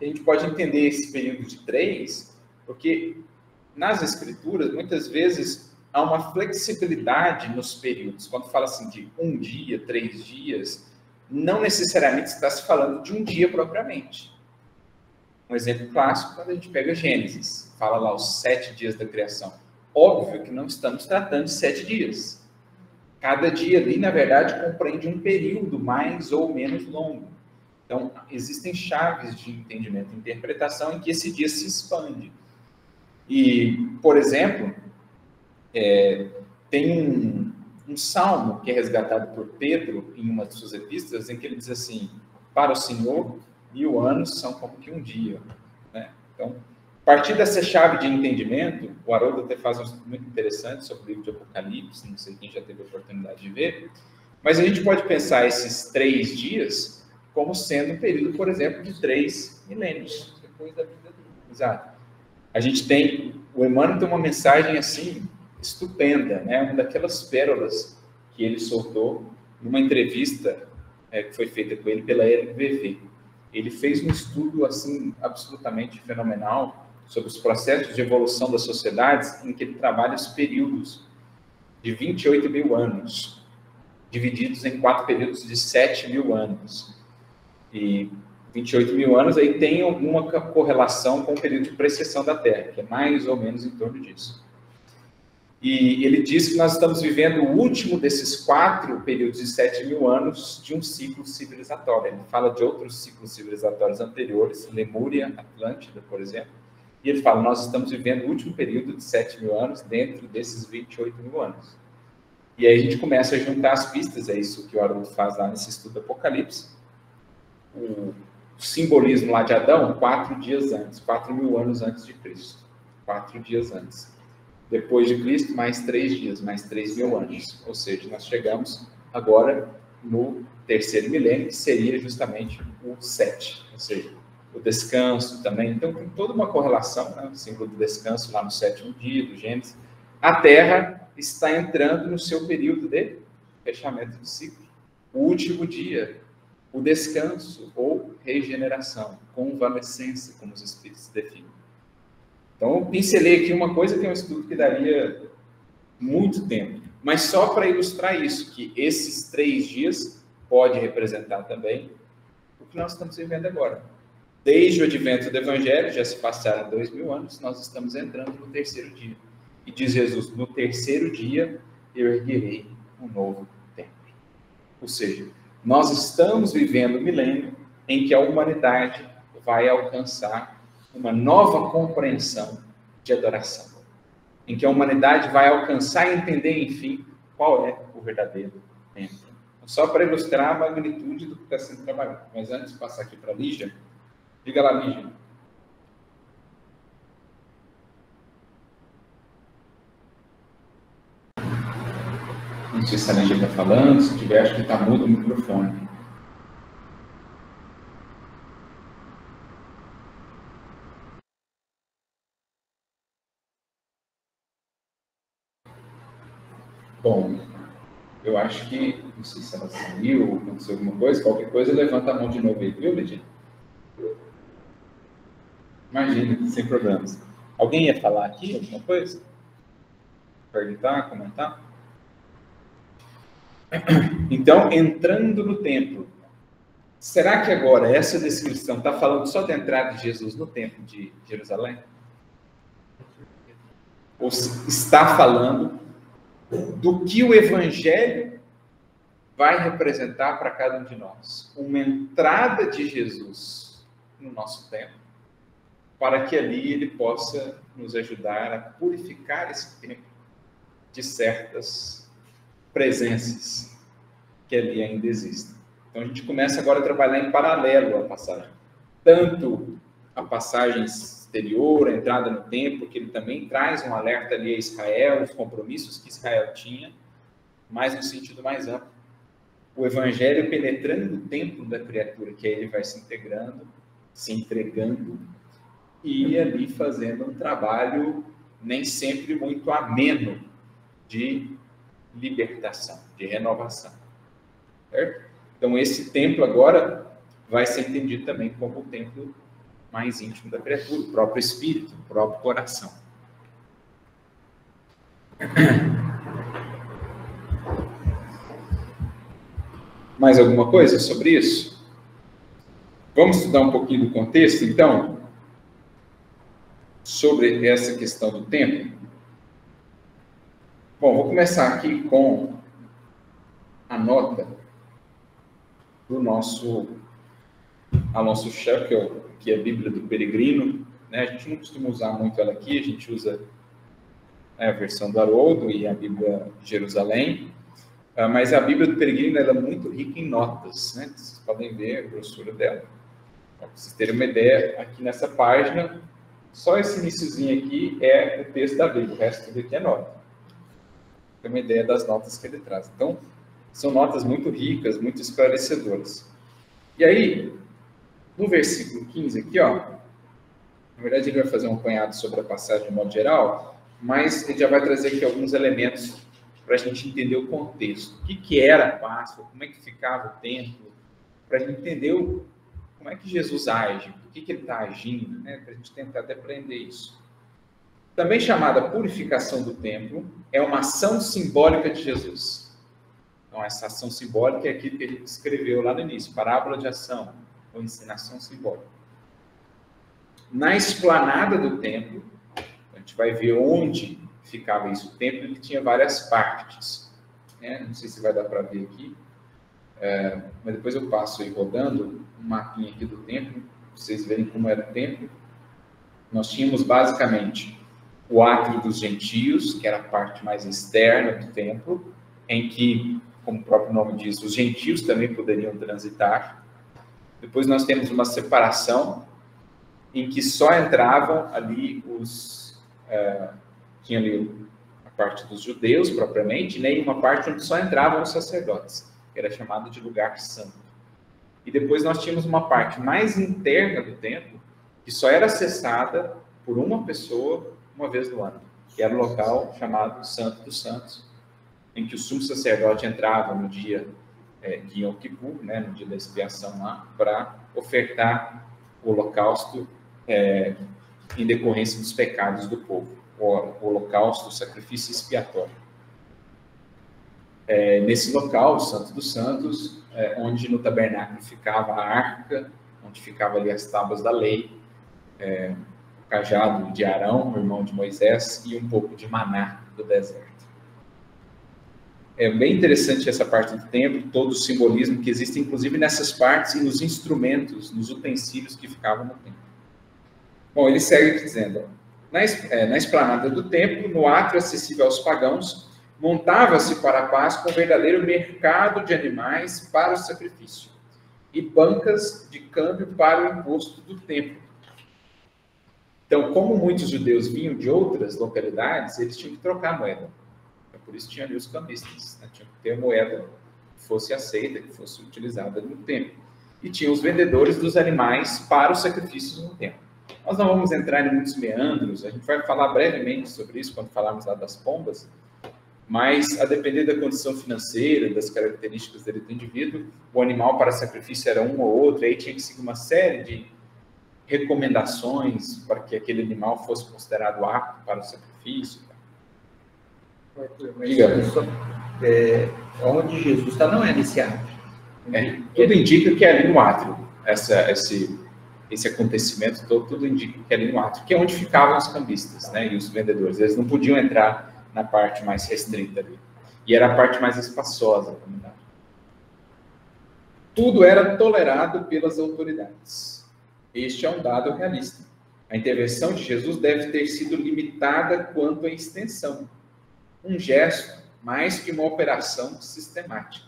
A gente pode entender esse período de 3, porque nas escrituras, muitas vezes, há uma flexibilidade nos períodos. Quando fala assim de 1 dia, 3 dias, não necessariamente está se falando de um dia propriamente. Um exemplo clássico, quando a gente pega Gênesis, fala lá os 7 dias da criação. Óbvio que não estamos tratando de 7 dias. Cada dia ali, na verdade, compreende um período mais ou menos longo. Então, existem chaves de entendimento e interpretação em que esse dia se expande. E, por exemplo, tem um salmo que é resgatado por Pedro em uma de suas epístolas, em que ele diz assim: para o Senhor, 1000 anos são como que um dia. Né? Então, a partir dessa chave de entendimento, o Haroldo até faz um estudo muito interessante sobre o livro de Apocalipse, não sei quem já teve a oportunidade de ver, mas a gente pode pensar esses 3 dias como sendo um período, por exemplo, de 3 milênios. Depois da vida dele. Exato. A gente tem, o Emmanuel tem uma mensagem assim, estupenda, né? Uma daquelas pérolas que ele soltou numa entrevista que foi feita com ele pela LVV. Ele fez um estudo assim absolutamente fenomenal sobre os processos de evolução das sociedades, em que ele trabalha os períodos de 28.000 anos, divididos em 4 períodos de 7.000 anos. E 28.000 anos aí tem alguma correlação com o período de precessão da Terra, que é mais ou menos em torno disso. E ele diz que nós estamos vivendo o último desses 4 períodos de 7.000 anos de um ciclo civilizatório. Ele fala de outros ciclos civilizatórios anteriores, Lemúria, Atlântida, por exemplo. E ele fala, nós estamos vivendo o último período de 7.000 anos dentro desses 28.000 anos. E aí a gente começa a juntar as pistas, é isso que o Haroldo faz lá nesse estudo do Apocalipse. O simbolismo lá de Adão, 4 dias antes, 4.000 anos antes de Cristo. 4 dias antes. Depois de Cristo, mais 3 dias, mais 3.000 anos. Ou seja, nós chegamos agora no 3º milênio, que seria justamente o 7. Ou seja, o descanso também. Então, tem toda uma correlação, né? O símbolo do descanso lá no 7º dia, do Gênesis. A Terra está entrando no seu período de fechamento do ciclo. O último dia, o descanso ou regeneração, convalescência, como os espíritos definem. Então, eu pincelei aqui uma coisa que é um estudo que daria muito tempo, mas só para ilustrar isso, que esses 3 dias pode representar também o que nós estamos vivendo agora. Desde o advento do Evangelho, já se passaram 2.000 anos, nós estamos entrando no 3º dia. E diz Jesus, no 3º dia eu erguerei um novo templo. Ou seja, nós estamos vivendo um milênio em que a humanidade vai alcançar uma nova compreensão de adoração, em que a humanidade vai alcançar e entender, enfim, qual é o verdadeiro templo. só para ilustrar a magnitude do que está sendo trabalhado. Mas antes de passar aqui para a Lígia, diga lá, Lígia. Não sei se a Lígia está falando, se tiver, acho que está mudo o microfone. Bom, eu acho que, não sei se ela saiu, aconteceu alguma coisa, qualquer coisa, levanta a mão de novo aí, viu, Lígia? Imagina, sem problemas. Alguém ia falar aqui alguma coisa? Perguntar, comentar? Então, entrando no templo, será que agora essa descrição está falando só da entrada de Jesus no templo de Jerusalém? Ou está falando do que o Evangelho vai representar para cada um de nós? Uma entrada de Jesus no nosso templo, para que ali ele possa nos ajudar a purificar esse templo de certas presenças que ali ainda existem. Então a gente começa agora a trabalhar em paralelo à passagem. Tanto a passagem exterior, a entrada no templo, que ele também traz um alerta ali a Israel, os compromissos que Israel tinha, mas no sentido mais amplo. O Evangelho penetrando o templo da criatura, que aí ele vai se integrando, se entregando, e ali fazendo um trabalho nem sempre muito ameno de libertação, de renovação. Certo? Então esse templo agora vai ser entendido também como o templo mais íntimo da criatura, o próprio espírito, o próprio coração. Mais alguma coisa sobre isso? Vamos estudar um pouquinho do contexto, então, sobre essa questão do templo. Bom, vou começar aqui com a nota do nosso Alonso Scheckel, que é a Bíblia do Peregrino, né? A gente não costuma usar muito ela aqui, a gente usa a versão do Haroldo e a Bíblia de Jerusalém, mas a Bíblia do Peregrino ela é muito rica em notas, né? Vocês podem ver a grossura dela. Para vocês terem uma ideia, aqui nessa página, só esse iniciozinho aqui é o texto da Bíblia, o resto tudo aqui é nota. Tem uma ideia das notas que ele traz. Então, são notas muito ricas, muito esclarecedoras. E aí, no versículo 15 aqui, ó, na verdade ele vai fazer um apanhado sobre a passagem de modo geral, mas ele já vai trazer aqui alguns elementos para a gente entender o contexto. O que era a Páscoa, como é que ficava o templo, para a gente entender como é que Jesus age, por que ele está agindo, né? Para a gente tentar até aprender isso. Também chamada purificação do templo, é uma ação simbólica de Jesus. Então, essa ação simbólica é aquilo que ele escreveu lá no início, parábola de ação, ou ensinação simbólica. Na esplanada do templo, a gente vai ver onde ficava isso. O templo ele tinha várias partes, né? Não sei se vai dar para ver aqui, mas depois eu passo aí rodando um mapinha aqui do templo, para vocês verem como era o templo. Nós tínhamos basicamente o átrio dos gentios, que era a parte mais externa do templo, em que, como o próprio nome diz, os gentios também poderiam transitar. Depois nós temos uma separação em que só entravam ali tinha ali a parte dos judeus propriamente, né, e uma parte onde só entravam os sacerdotes, que era chamado de lugar santo. E depois nós tínhamos uma parte mais interna do templo, que só era acessada por uma pessoa uma vez no ano, que era o local chamado Santo dos Santos, em que o sumo sacerdote entrava no dia de Yom Kippur, né, no dia da expiação lá, para ofertar o holocausto em decorrência dos pecados do povo, o holocausto, o sacrifício expiatório. Nesse local, o Santo dos Santos, onde no tabernáculo ficava a arca, onde ficava ali as tábuas da lei, o cajado de Arão, o irmão de Moisés, e um pouco de maná do deserto. É bem interessante essa parte do templo, todo o simbolismo que existe, inclusive nessas partes e nos instrumentos, nos utensílios que ficavam no templo. Bom, ele segue dizendo, na esplanada do templo, no átrio acessível aos pagãos, Montava-se para a Páscoa um verdadeiro mercado de animais para o sacrifício e bancas de câmbio para o imposto do templo. Então, como muitos judeus vinham de outras localidades, eles tinham que trocar moeda. Por isso tinha ali os cambistas, né? Tinha que ter moeda que fosse aceita, que fosse utilizada no templo. E tinha os vendedores dos animais para os sacrifícios no templo. Nós não vamos entrar em muitos meandros, a gente vai falar brevemente sobre isso quando falarmos lá das pombas, mas a depender da condição financeira, das características dele do indivíduo, o animal para sacrifício era um ou outro, aí tinha que seguir uma série de recomendações para que aquele animal fosse considerado apto para o sacrifício. Onde Jesus está não é nesse átrio. Tudo indica que é ali no átrio, esse acontecimento todo, tudo indica que é ali no átrio, que é onde ficavam os cambistas, né, e os vendedores. Eles não podiam entrar na parte mais restrita ali. E era a parte mais espaçosa da comunidade. Tudo era tolerado pelas autoridades. Este é um dado realista. A intervenção de Jesus deve ter sido limitada quanto à extensão. Um gesto mais que uma operação sistemática.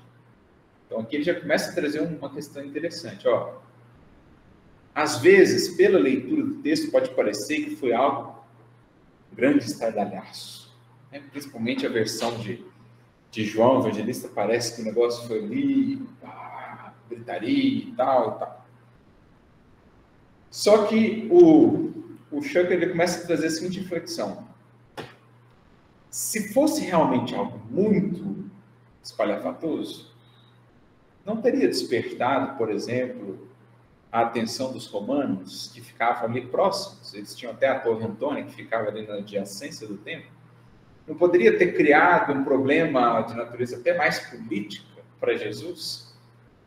Então aqui ele já começa a trazer uma questão interessante. Às vezes, pela leitura do texto, pode parecer que foi algo grande estardalhaço. Principalmente a versão de João Evangelista, parece que o negócio foi ali, gritaria e tal. Só que o Schucker ele começa a trazer a seguinte reflexão. Se fosse realmente algo muito espalhafatoso, não teria despertado, por exemplo, a atenção dos romanos, que ficavam ali próximos. Eles tinham até a Torre Antônia, que ficava ali na adjacência do templo. Não poderia ter criado um problema de natureza até mais política para Jesus,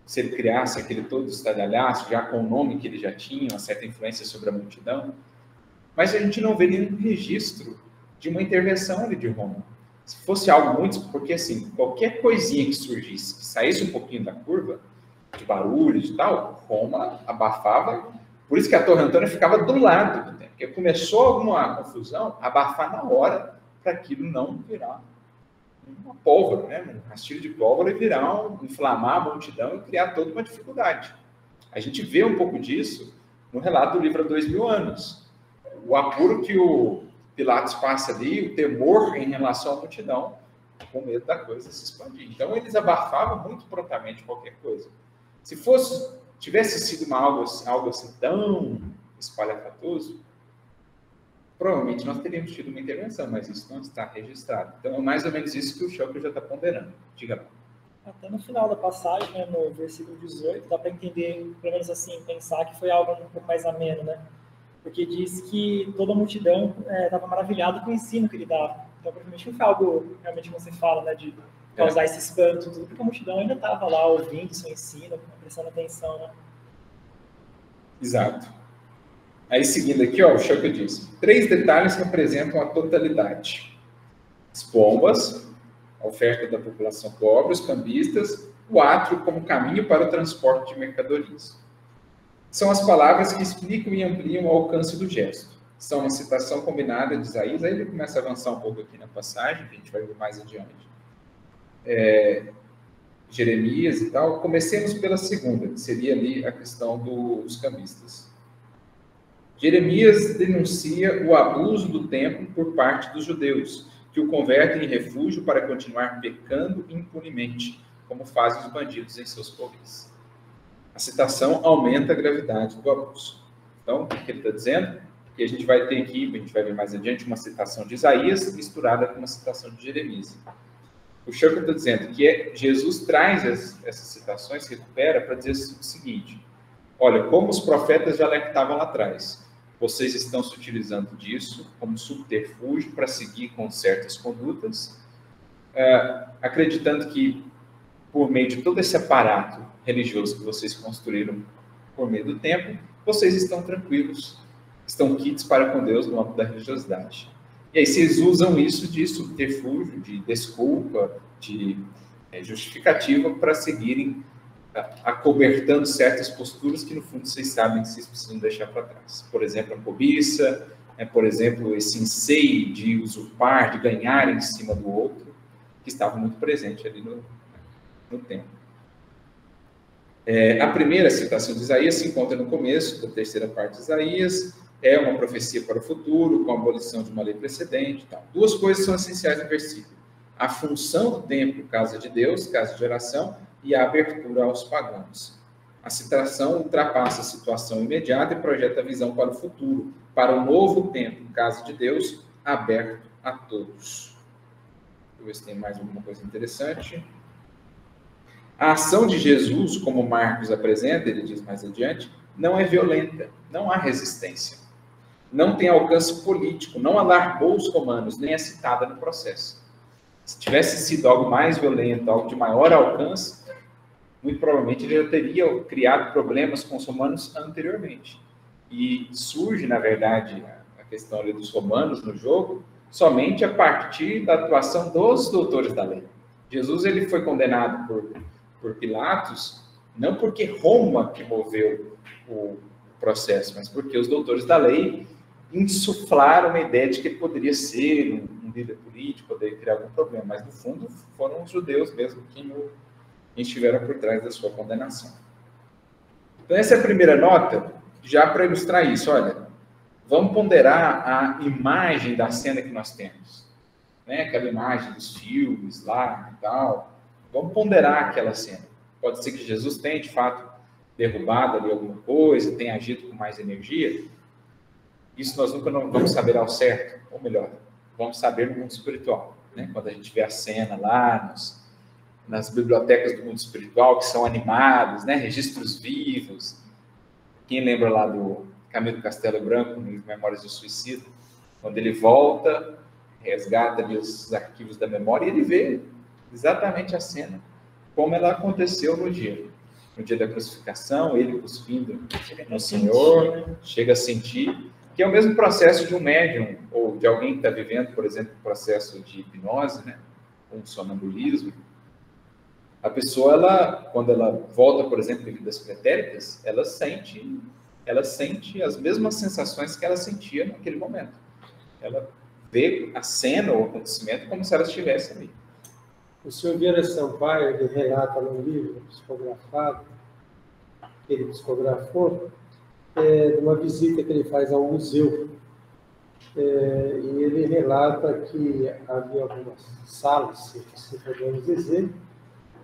se ele criasse aquele todo estardalhaço, já com o nome que ele já tinha, uma certa influência sobre a multidão. Mas a gente não vê nenhum registro de uma intervenção ali de Roma. Se fosse algo muito... Porque, assim, qualquer coisinha que surgisse, que saísse um pouquinho da curva, de barulho e tal, Roma abafava. Por isso que a Torre Antônia ficava do lado do templo. Porque começou alguma confusão, abafar na hora, para aquilo não virar uma pólvora, né? Um rastilho de pólvora e inflamar a multidão e criar toda uma dificuldade. A gente vê um pouco disso no relato do livro há 2000 anos. O apuro que o Pilatos passa ali, o temor em relação à multidão, com medo da coisa se expandir. Então, eles abafavam muito prontamente qualquer coisa. Se tivesse sido algo assim tão espalhafatoso, provavelmente nós teríamos tido uma intervenção, mas isso não está registrado. Então, é mais ou menos isso que o Schucker já está ponderando. Diga lá. Até no final da passagem, né, no versículo 18, dá para entender, pelo menos assim, pensar que foi algo um pouco mais ameno, né? Porque diz que toda a multidão estava maravilhada com o ensino que ele dava. Então, provavelmente não foi algo, realmente, como você fala, né, de causar esse espanto, tudo, porque a multidão ainda estava lá ouvindo seu ensino, prestando atenção, né? Exato. Aí, seguindo aqui, o Schucker diz, 3 detalhes representam a totalidade. As pombas, a oferta da população pobre, os cambistas, o átrio como caminho para o transporte de mercadorias. São as palavras que explicam e ampliam o alcance do gesto. São uma citação combinada de Isaías, aí ele começa a avançar um pouco aqui na passagem, que a gente vai ver mais adiante. Jeremias e tal. Comecemos pela segunda, que seria ali a questão dos cambistas. Jeremias denuncia o abuso do templo por parte dos judeus, que o convertem em refúgio para continuar pecando impunemente, como fazem os bandidos em seus covis. A citação aumenta a gravidade do abuso. Então, o que ele está dizendo? Que a gente vai ter aqui, a gente vai ver mais adiante, uma citação de Isaías misturada com uma citação de Jeremias. O Schucker está dizendo que Jesus traz essas citações, recupera, para dizer o seguinte: olha, como os profetas já alertavam lá atrás, vocês estão se utilizando disso como subterfúgio para seguir com certas condutas, acreditando que, por meio de todo esse aparato religioso que vocês construíram por meio do tempo, vocês estão tranquilos, estão quites para com Deus no âmbito da religiosidade. E aí vocês usam isso de subterfúgio, de desculpa, de justificativa para seguirem acobertando certas posturas que, no fundo, vocês sabem que vocês precisam deixar para trás. Por exemplo, a cobiça, por exemplo, esse enseio de usurpar, de ganhar em cima do outro. que estava muito presente ali no tempo. A primeira citação de Isaías se encontra no começo da terceira parte de Isaías, é uma profecia para o futuro, com a abolição de uma lei precedente. Tal. Duas coisas são essenciais no versículo: a função do templo, casa de Deus, casa de oração, e a abertura aos pagãos. A citação ultrapassa a situação imediata e projeta a visão para o futuro, para o novo templo, casa de Deus, aberto a todos. Deixa eu ver se tem mais alguma coisa interessante. A ação de Jesus, como Marcos apresenta, ele diz mais adiante, não é violenta, não há resistência. Não tem alcance político, não alarmou os romanos, nem é citada no processo. Se tivesse sido algo mais violento, algo de maior alcance, muito provavelmente ele já teria criado problemas com os romanos anteriormente. E surge, na verdade, a questão ali dos romanos no jogo, somente a partir da atuação dos doutores da lei. Jesus ele foi condenado por Pilatos, não porque Roma que moveu o processo, mas porque os doutores da lei insuflaram uma ideia de que ele poderia ser um líder político, poderia criar algum problema, mas no fundo foram os judeus mesmo que estiveram por trás da sua condenação. Então essa é a primeira nota, já para ilustrar isso. Olha, vamos ponderar a imagem da cena que nós temos, né? Aquela imagem dos filmes lá e tal. Vamos ponderar aquela cena. Pode ser que Jesus tenha, de fato, derrubado ali alguma coisa, tenha agido com mais energia. Isso nós nunca não vamos saber ao certo, ou melhor, vamos saber no mundo espiritual, né? Quando a gente vê a cena lá nas bibliotecas do mundo espiritual, que são animadas, né? Registros vivos. Quem lembra lá do Camilo Castelo Branco, nos Memórias do Suicida, quando ele volta, resgata ali os arquivos da memória e ele vê exatamente a cena, como ela aconteceu no dia da crucificação, ele cuspindo no Senhor, chega a sentir, que é o mesmo processo de um médium, ou de alguém que está vivendo, por exemplo, um processo de hipnose, né, um sonambulismo. A pessoa, quando ela volta, por exemplo, em vidas pretéritas, ela sente as mesmas sensações que ela sentia naquele momento. Ela vê a cena, o acontecimento, como se ela estivesse ali. O senhor Vieira Sampaio, ele relata no livro psicografado, que ele psicografou, de uma visita que ele faz ao museu. E ele relata que havia algumas salas, se podemos dizer,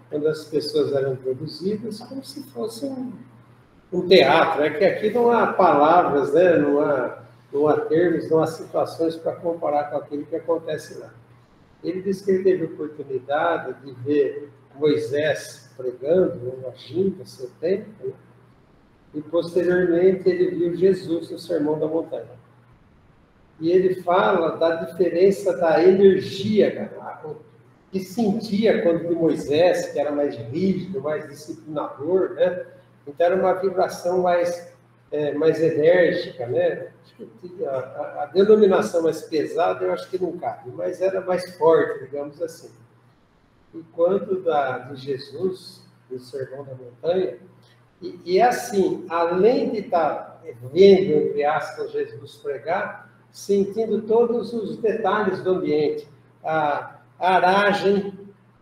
quando as pessoas eram produzidas como se fosse um teatro. É que aqui não há palavras, né? não há termos, não há situações para comparar com aquilo que acontece lá. Ele disse que ele teve a oportunidade de ver Moisés pregando, agindo a seu tempo, né? E posteriormente ele viu Jesus no Sermão da Montanha. E ele fala da diferença da energia que sentia quando de Moisés, que era mais rígido, mais disciplinador, né? Então era uma vibração mais enérgica, né? A denominação mais pesada eu acho que não cabe, mas era mais forte, digamos assim. E quando de Jesus, no Sermão da Montanha, e assim, além de estar vendo, entre aspas, Jesus pregar, sentindo todos os detalhes do ambiente, a aragem,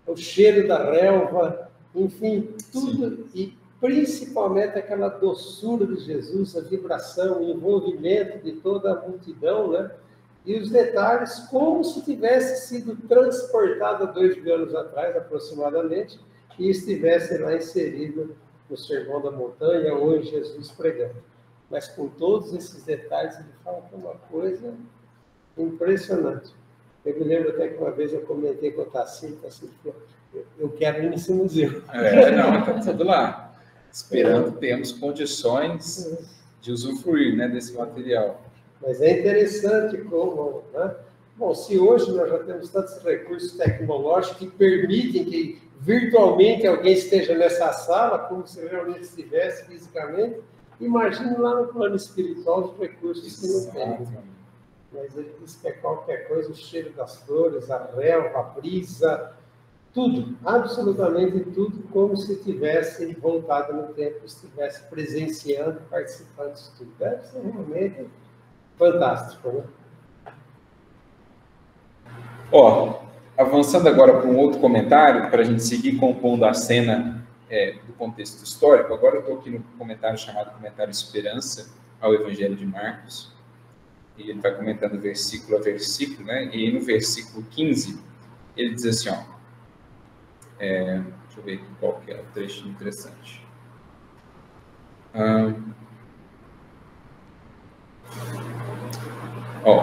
o cheiro da relva, enfim, tudo, e principalmente aquela doçura de Jesus, a vibração, o envolvimento de toda a multidão, né? E os detalhes, como se tivesse sido transportado há 2.000 anos atrás, aproximadamente, e estivesse lá inserido no Sermão da Montanha, hoje Jesus pregando. Mas com todos esses detalhes, ele fala que é uma coisa impressionante. Eu me lembro até que uma vez eu comentei com o Tassito, eu quero ir nesse museu. Está tudo lá. Esperando termos condições de usufruir, né, desse material. Mas é interessante como, né? Bom, se hoje nós já temos tantos recursos tecnológicos que permitem que virtualmente alguém esteja nessa sala, como se realmente estivesse fisicamente, imagine lá no plano espiritual os recursos que não tem. Mas ele diz que é qualquer coisa, o cheiro das flores, a relva, a brisa, tudo, absolutamente tudo, como se tivesse voltado no tempo, estivesse presenciando, participando disso tudo. Deve ser realmente fantástico, né? Avançando agora para um outro comentário, para a gente seguir compondo a cena do contexto histórico, agora eu estou aqui no comentário chamado Comentário Esperança ao Evangelho de Marcos, e ele vai comentando versículo a versículo, né? E no versículo 15, ele diz assim, ó, deixa eu ver qual que é o trecho interessante.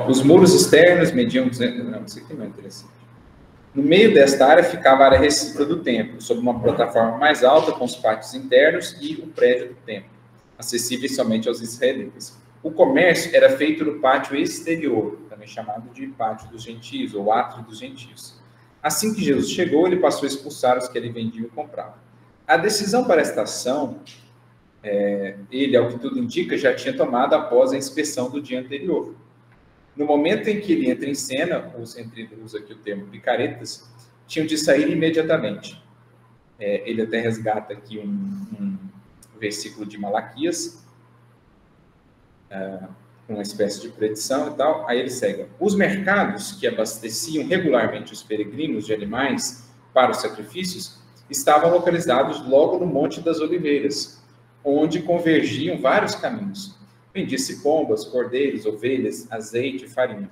Os muros externos mediam 200... Não, isso aqui não é interessante. No meio desta área ficava a área recíproca do templo, sob uma plataforma mais alta com os pátios internos e o prédio do templo, acessíveis somente aos israelitas. O comércio era feito no pátio exterior, também chamado de pátio dos gentios, ou átrio dos gentios. Assim que Jesus chegou, ele passou a expulsar os que ele vendia e comprava. A decisão para esta ação, ele, ao que tudo indica, já tinha tomado após a inspeção do dia anterior. No momento em que ele entra em cena, usa aqui o termo picaretas, tinham de sair imediatamente. Ele até resgata aqui um versículo de Malaquias, uma espécie de predição e tal. Aí ele segue. Os mercados que abasteciam regularmente os peregrinos de animais para os sacrifícios estavam localizados logo no Monte das Oliveiras, onde convergiam vários caminhos. Vendia-se pombas, cordeiros, ovelhas, azeite e farinha.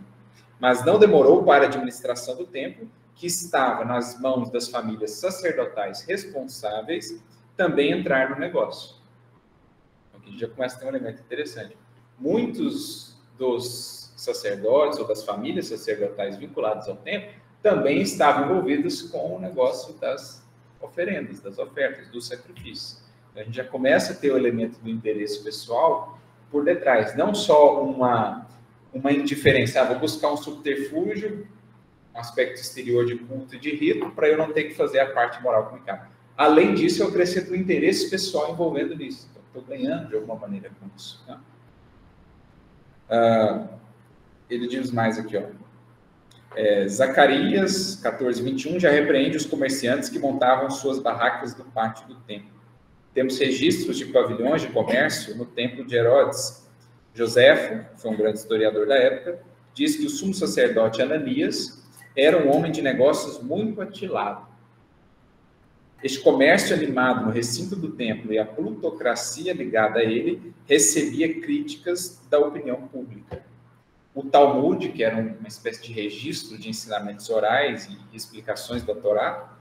Mas não demorou para a administração do templo, que estava nas mãos das famílias sacerdotais responsáveis, também entrar no negócio. Aqui já começa a ter um elemento interessante. Muitos dos sacerdotes ou das famílias sacerdotais vinculadas ao templo também estavam envolvidos com o negócio das oferendas, das ofertas, dos sacrifícios. A gente já começa a ter o elemento do interesse pessoal por detrás, não só uma indiferença, vou buscar um subterfúgio, um aspecto exterior de culto e de rito, para eu não ter que fazer a parte moral comunicada. Além disso, eu acrescento o interesse pessoal envolvendo nisso. Então, estou ganhando de alguma maneira com isso. Né? Ele diz mais aqui, ó. Zacarias 14:21 já repreende os comerciantes que montavam suas barracas no pátio do templo. Temos registros de pavilhões de comércio no templo de Herodes. Joséfo, que foi um grande historiador da época, diz que o sumo sacerdote Ananias era um homem de negócios muito atilado. Este comércio animado no recinto do templo e a plutocracia ligada a ele recebia críticas da opinião pública. O Talmud, que era uma espécie de registro de ensinamentos orais e explicações da Torá,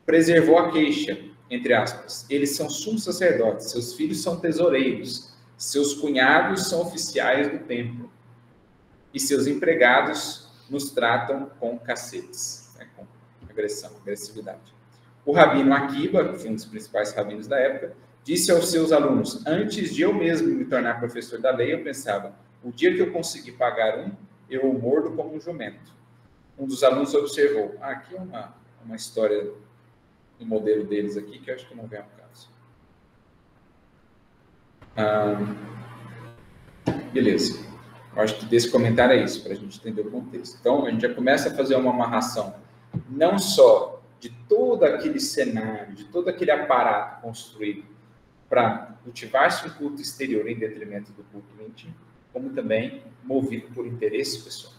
preservou a queixa, entre aspas, eles são sumos sacerdotes, seus filhos são tesoureiros, seus cunhados são oficiais do templo, e seus empregados nos tratam com cacetes, né, com agressividade. O rabino Akiba, que foi um dos principais rabinos da época, disse aos seus alunos, antes de eu mesmo me tornar professor da lei, eu pensava, o dia que eu conseguir pagar eu o mordo como um jumento. Um dos alunos observou, aqui é uma história, um modelo deles aqui, que eu acho que não vem ao caso. Beleza. Eu acho que desse comentário é isso, para a gente entender o contexto. Então, a gente já começa a fazer uma amarração, não só de todo aquele cenário, de todo aquele aparato construído para cultivar-se um culto exterior em detrimento do culto íntimo, como também movido por interesse pessoal.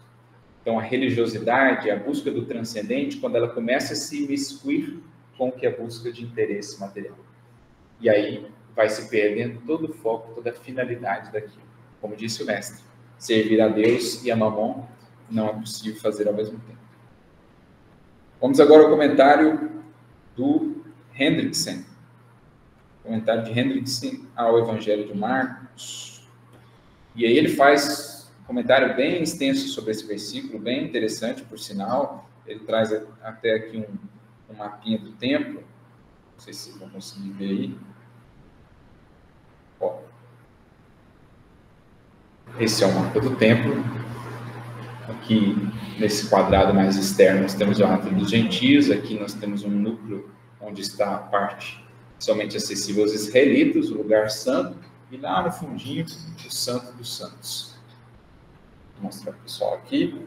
Então, a religiosidade, a busca do transcendente, quando ela começa a se imiscuir com o que é a busca de interesse material. E aí vai se perdendo todo o foco, toda a finalidade daquilo. Como disse o mestre, servir a Deus e a Mamon não é possível fazer ao mesmo tempo. Vamos agora ao comentário do Hendrickson. Comentário de Hendrickson ao Evangelho de Marcos. E aí ele faz um comentário bem extenso sobre esse versículo, bem interessante, por sinal. Ele traz até aqui um mapinha do templo. Não sei se vocês vão conseguir ver aí. Ó. Esse é o mapa do templo. Aqui, nesse quadrado mais externo, nós temos o átrio dos gentios. Aqui nós temos um núcleo onde está a parte somente acessível aos israelitas, o lugar santo. E lá no fundinho, o Santo dos Santos. Vou mostrar para o pessoal aqui.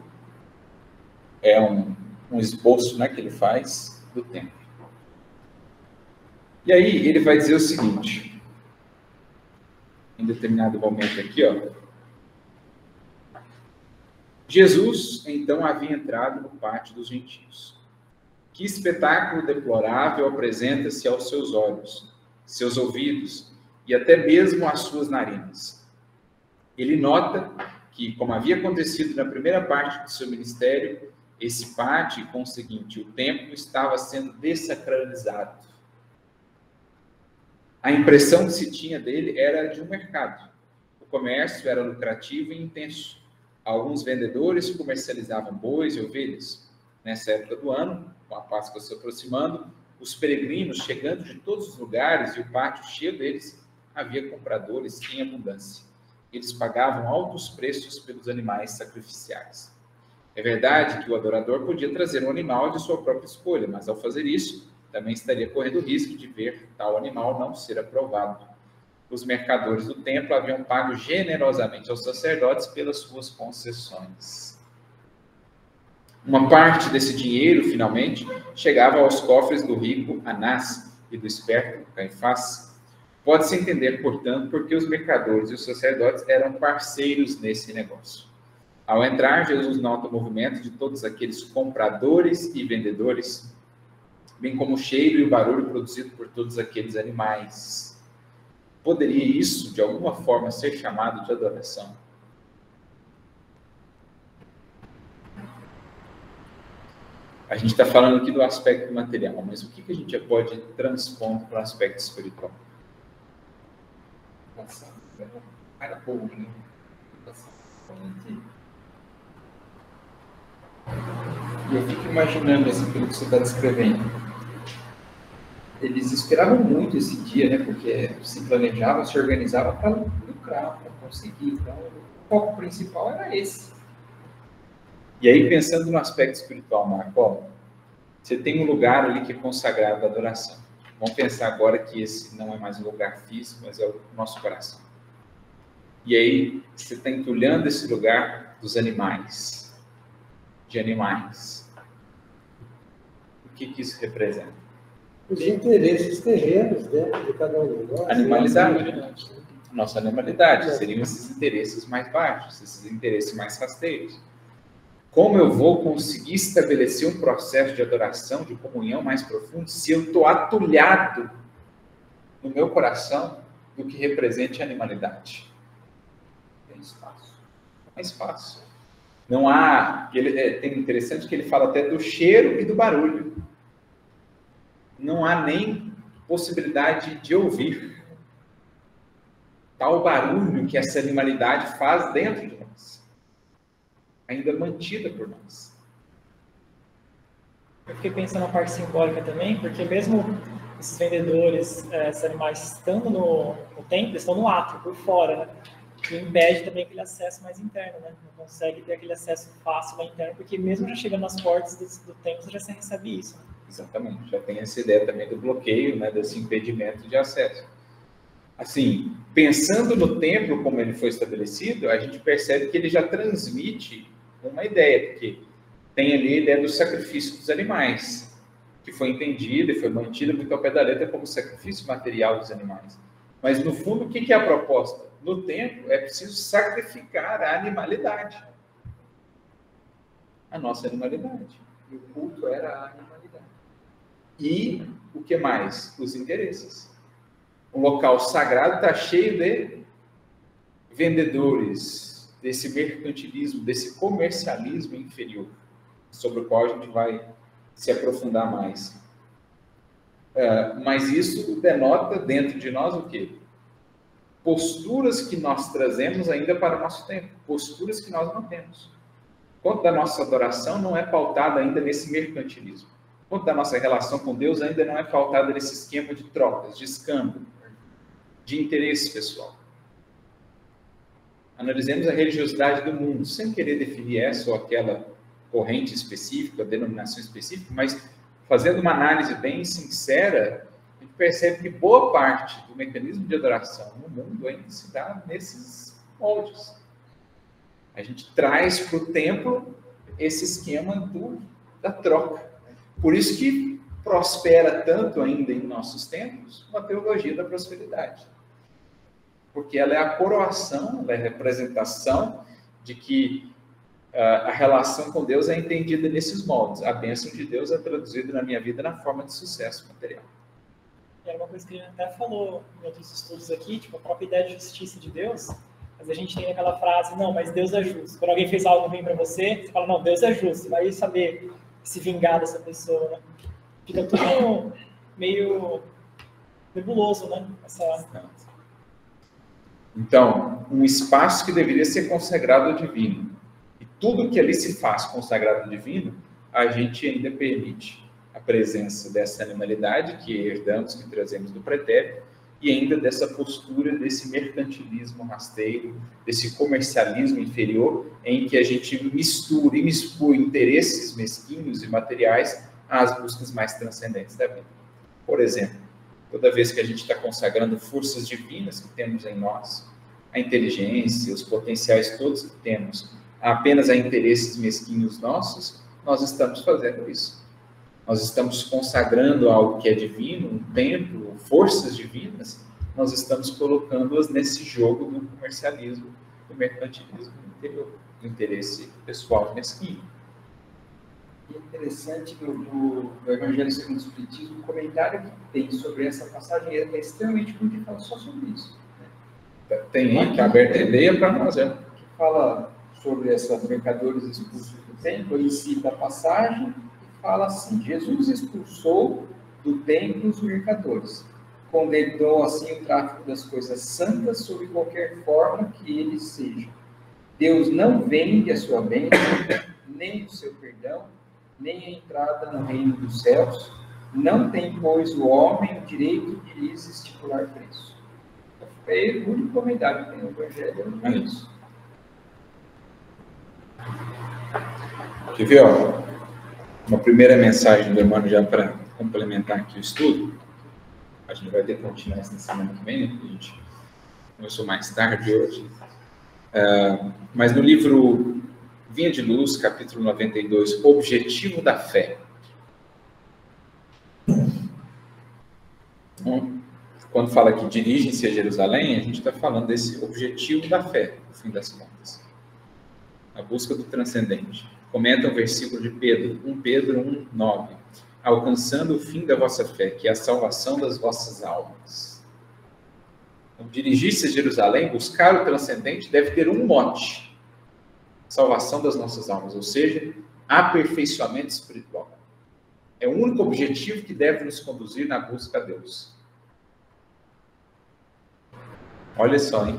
É um esboço, né, que ele faz do templo. E aí ele vai dizer o seguinte, em determinado momento aqui, ó. Jesus, então, havia entrado no pátio dos gentios. Que espetáculo deplorável apresenta-se aos seus olhos, seus ouvidos e até mesmo às suas narinas. Ele nota que, como havia acontecido na primeira parte do seu ministério, esse pátio, e com o seguinte, o templo estava sendo dessacralizado. A impressão que se tinha dele era de um mercado. O comércio era lucrativo e intenso. Alguns vendedores comercializavam bois e ovelhas. Nessa época do ano, com a Páscoa se aproximando, os peregrinos chegando de todos os lugares e o pátio cheio deles, havia compradores em abundância. Eles pagavam altos preços pelos animais sacrificiais. É verdade que o adorador podia trazer um animal de sua própria escolha, mas ao fazer isso, também estaria correndo o risco de ver tal animal não ser aprovado. Os mercadores do templo haviam pago generosamente aos sacerdotes pelas suas concessões. Uma parte desse dinheiro, finalmente, chegava aos cofres do rico Anás e do esperto Caifás. Pode-se entender, portanto, porque os mercadores e os sacerdotes eram parceiros nesse negócio. Ao entrar, Jesus nota o movimento de todos aqueles compradores e vendedores, bem como o cheiro e o barulho produzido por todos aqueles animais. Poderia isso, de alguma forma, ser chamado de adoração? A gente está falando aqui do aspecto material, mas o que a gente já pode transpor para o aspecto espiritual? Era povo, né? E eu fico imaginando assim, pelo que você está descrevendo. Eles esperavam muito esse dia, né? Porque se planejava, se organizava para lucrar, para conseguir. Então, o foco principal era esse. E aí, pensando no aspecto espiritual, Marco, você tem um lugar ali que é consagrado à adoração. Vamos pensar agora que esse não é mais um lugar físico, mas é o nosso coração. E aí, você está entulhando esse lugar dos animais, de animais. O que isso representa? Os interesses terrenos dentro de cada um de nós. Animalidade. Nossa animalidade. Seriam esses interesses mais baixos, esses interesses mais rasteiros. Como eu vou conseguir estabelecer um processo de adoração, de comunhão mais profundo, se eu estou atulhado no meu coração do que represente a animalidade? Tem espaço. Não há espaço. Não há... Tem interessante que ele fala até do cheiro e do barulho. Não há nem possibilidade de ouvir tal barulho que essa animalidade faz dentro de nós, ainda mantida por nós. Eu fiquei pensando na parte simbólica também, porque mesmo esses vendedores, esses animais estando no templo, eles estão no átrio, por fora, né? Que impede também aquele acesso mais interno, né? Não consegue ter aquele acesso fácil lá interno, porque mesmo já chegando nas portas do templo, já se recebe isso, né? Exatamente, já tem essa ideia também do bloqueio, né, desse impedimento de acesso. Assim, pensando no templo como ele foi estabelecido, a gente percebe que ele já transmite uma ideia, porque tem ali a ideia do sacrifício dos animais, que foi entendida e foi mantida muito ao pé da letra como sacrifício material dos animais. Mas, no fundo, o que é a proposta? No templo, é preciso sacrificar a animalidade. A nossa animalidade. E o culto era a animalidade. E o que mais? Os interesses. Um local sagrado está cheio de vendedores, desse mercantilismo, desse comercialismo inferior, sobre o qual a gente vai se aprofundar mais. Mas isso denota dentro de nós o quê? Posturas que nós trazemos ainda para o nosso tempo, posturas que nós não temos. Quanto da nossa adoração não é pautada ainda nesse mercantilismo. Quanto da nossa relação com Deus ainda não é pautada nesse esquema de trocas, de escândalo, de interesse pessoal. Analisemos a religiosidade do mundo, sem querer definir essa ou aquela corrente específica, denominação específica, mas fazendo uma análise bem sincera, a gente percebe que boa parte do mecanismo de adoração no mundo ainda se dá nesses moldes. A gente traz para o templo esse esquema da troca. Por isso que prospera tanto ainda em nossos templos uma teologia da prosperidade. Porque ela é a coroação, ela é a representação de que a relação com Deus é entendida nesses moldes. A bênção de Deus é traduzida na minha vida na forma de sucesso material. Era uma coisa que a gente até falou em outros estudos aqui, tipo, a própria ideia de justiça de Deus. Mas a gente tem aquela frase, não, mas Deus é justo. Quando alguém fez algo ruim para você, você fala, não, Deus é justo. Você vai saber se vingar dessa pessoa, né? Fica tudo meio nebuloso, né? Então, um espaço que deveria ser consagrado ao divino. E tudo que ali se faz consagrado ao divino, a gente ainda permite a presença dessa animalidade que herdamos, que trazemos do pretérito, e ainda dessa postura, desse mercantilismo rasteiro, desse comercialismo inferior, em que a gente mistura e mispõe interesses mesquinhos e materiais às buscas mais transcendentes da vida. Por exemplo, toda vez que a gente está consagrando forças divinas que temos em nós, a inteligência, os potenciais todos que temos, apenas a interesses mesquinhos nossos, nós estamos fazendo isso. Nós estamos consagrando algo que é divino, um templo, forças divinas, nós estamos colocando-as nesse jogo do comercialismo, do mercantilismo interior, do interesse pessoal mesquinho. E é interessante no Evangelho segundo o Espiritismo, o comentário que tem sobre essa passagem é extremamente bonito, que fala só sobre isso. Né? Tem aí, que aberta a ideia para nós, é. Que fala sobre esses mercadores expulsos do templo, e cita a passagem, fala assim: Jesus expulsou do templo os mercadores, condenou assim o tráfico das coisas santas sob qualquer forma que eles sejam. Deus não vende a sua bênção, nem o seu perdão, nem a entrada no reino dos céus. Não tem, pois, o homem o direito de lhes estipular preço. É o único comentário que tem no Evangelho, é isso. Quer ver, ó? Uma primeira mensagem do irmão já para complementar aqui o estudo. A gente vai ter que continuar isso na semana que vem, né? Porque a gente começou mais tarde hoje. Mas no livro Vinha de Luz, capítulo 92, Objetivo da Fé. Quando fala que dirigem-se a Jerusalém, a gente está falando desse objetivo da fé, no fim das contas. A busca do transcendente. Comenta o versículo de Pedro, 1 Pedro 1:9. Alcançando o fim da vossa fé, que é a salvação das vossas almas. Então, dirigir-se a Jerusalém, buscar o transcendente, deve ter um mote. Salvação das nossas almas, ou seja, aperfeiçoamento espiritual. É o único objetivo que deve nos conduzir na busca a Deus. Olha só, hein?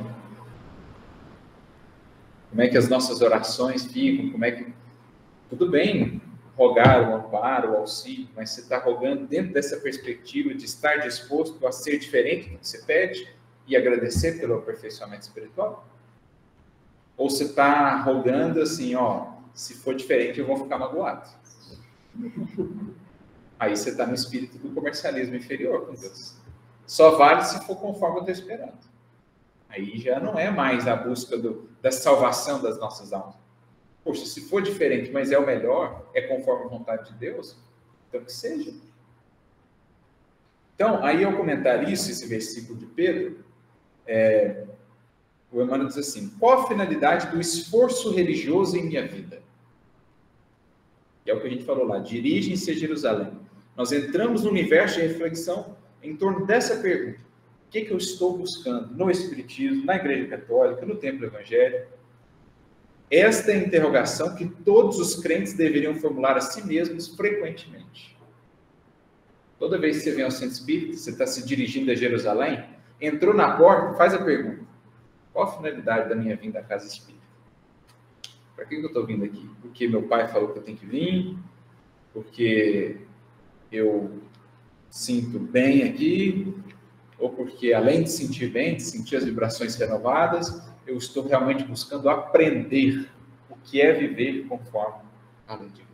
Como é que as nossas orações ficam, como é que... Tudo bem rogar o amparo, o auxílio, mas você está rogando dentro dessa perspectiva de estar disposto a ser diferente do que você pede e agradecer pelo aperfeiçoamento espiritual? Ou você está rogando assim, ó, se for diferente eu vou ficar magoado? Aí você está no espírito do comercialismo inferior com Deus. Só vale se for conforme eu estou esperando. Aí já não é mais a busca da salvação das nossas almas. Poxa, se for diferente, mas é o melhor, é conforme a vontade de Deus, então que seja. Então, aí ao comentar isso, esse versículo de Pedro, o Emmanuel diz assim: qual a finalidade do esforço religioso em minha vida? E é o que a gente falou lá, dirigem-se a Jerusalém. Nós entramos no universo de reflexão em torno dessa pergunta: o que eu estou buscando no Espiritismo, na Igreja Católica, no Templo Evangélico? Esta é a interrogação que todos os crentes deveriam formular a si mesmos frequentemente. Toda vez que você vem ao centro espírita, você está se dirigindo a Jerusalém, entrou na porta, faz a pergunta: qual a finalidade da minha vinda à casa espírita? Para que eu estou vindo aqui? Porque meu pai falou que eu tenho que vir? Porque eu sinto bem aqui? Ou porque, além de sentir bem, de sentir as vibrações renovadas, eu estou realmente buscando aprender o que é viver conforme a lei divina?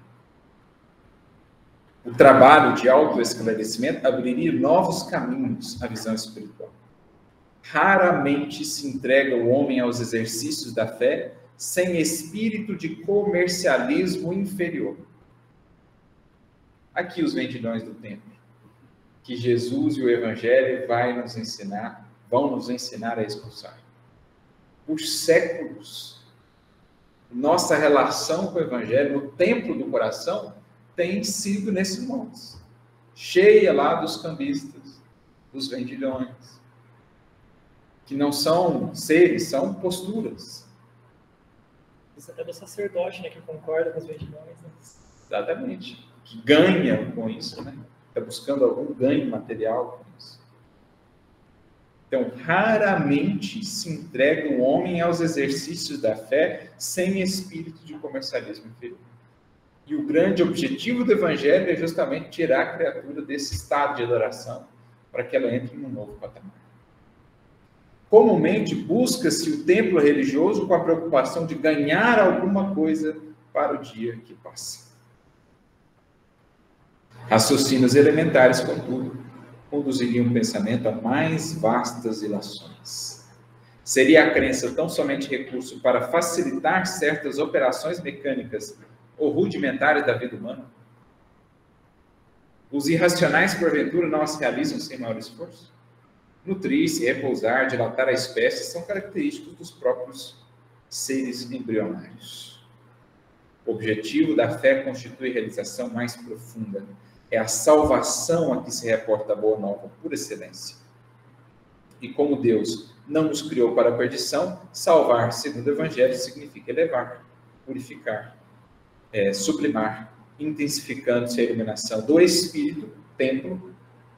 O trabalho de autoesclarecimento abriria novos caminhos à visão espiritual. Raramente se entrega o homem aos exercícios da fé sem espírito de comercialismo inferior. Aqui os vendilhões do templo, que Jesus e o Evangelho vão nos ensinar a expulsar. Por séculos, Nossa relação com o Evangelho, no templo do coração, tem sido nesses moldes. Cheia lá dos cambistas, dos vendilhões, que não são seres, são posturas. Isso até do sacerdote, né, que concorda com os vendilhões. Né? Exatamente. Que ganham com isso, né? Está buscando algum ganho material com isso. Então, raramente se entrega o homem aos exercícios da fé sem espírito de comercialismo inferior. E o grande objetivo do Evangelho é justamente tirar a criatura desse estado de adoração para que ela entre num novo patamar. Comumente, busca-se o templo religioso com a preocupação de ganhar alguma coisa para o dia que passa. Raciocínios elementares, contudo, conduziriam o pensamento a mais vastas ilações. Seria a crença tão somente recurso para facilitar certas operações mecânicas ou rudimentares da vida humana? Os irracionais, porventura, não as realizam sem maior esforço? Nutrir-se, repousar, dilatar a espécie são característicos dos próprios seres embrionários. O objetivo da fé constitui a realização mais profunda. É a salvação a que se reporta a boa nova por excelência. E como Deus não nos criou para a perdição, salvar, segundo o Evangelho, significa elevar, purificar, sublimar, intensificando-se a iluminação do Espírito, templo,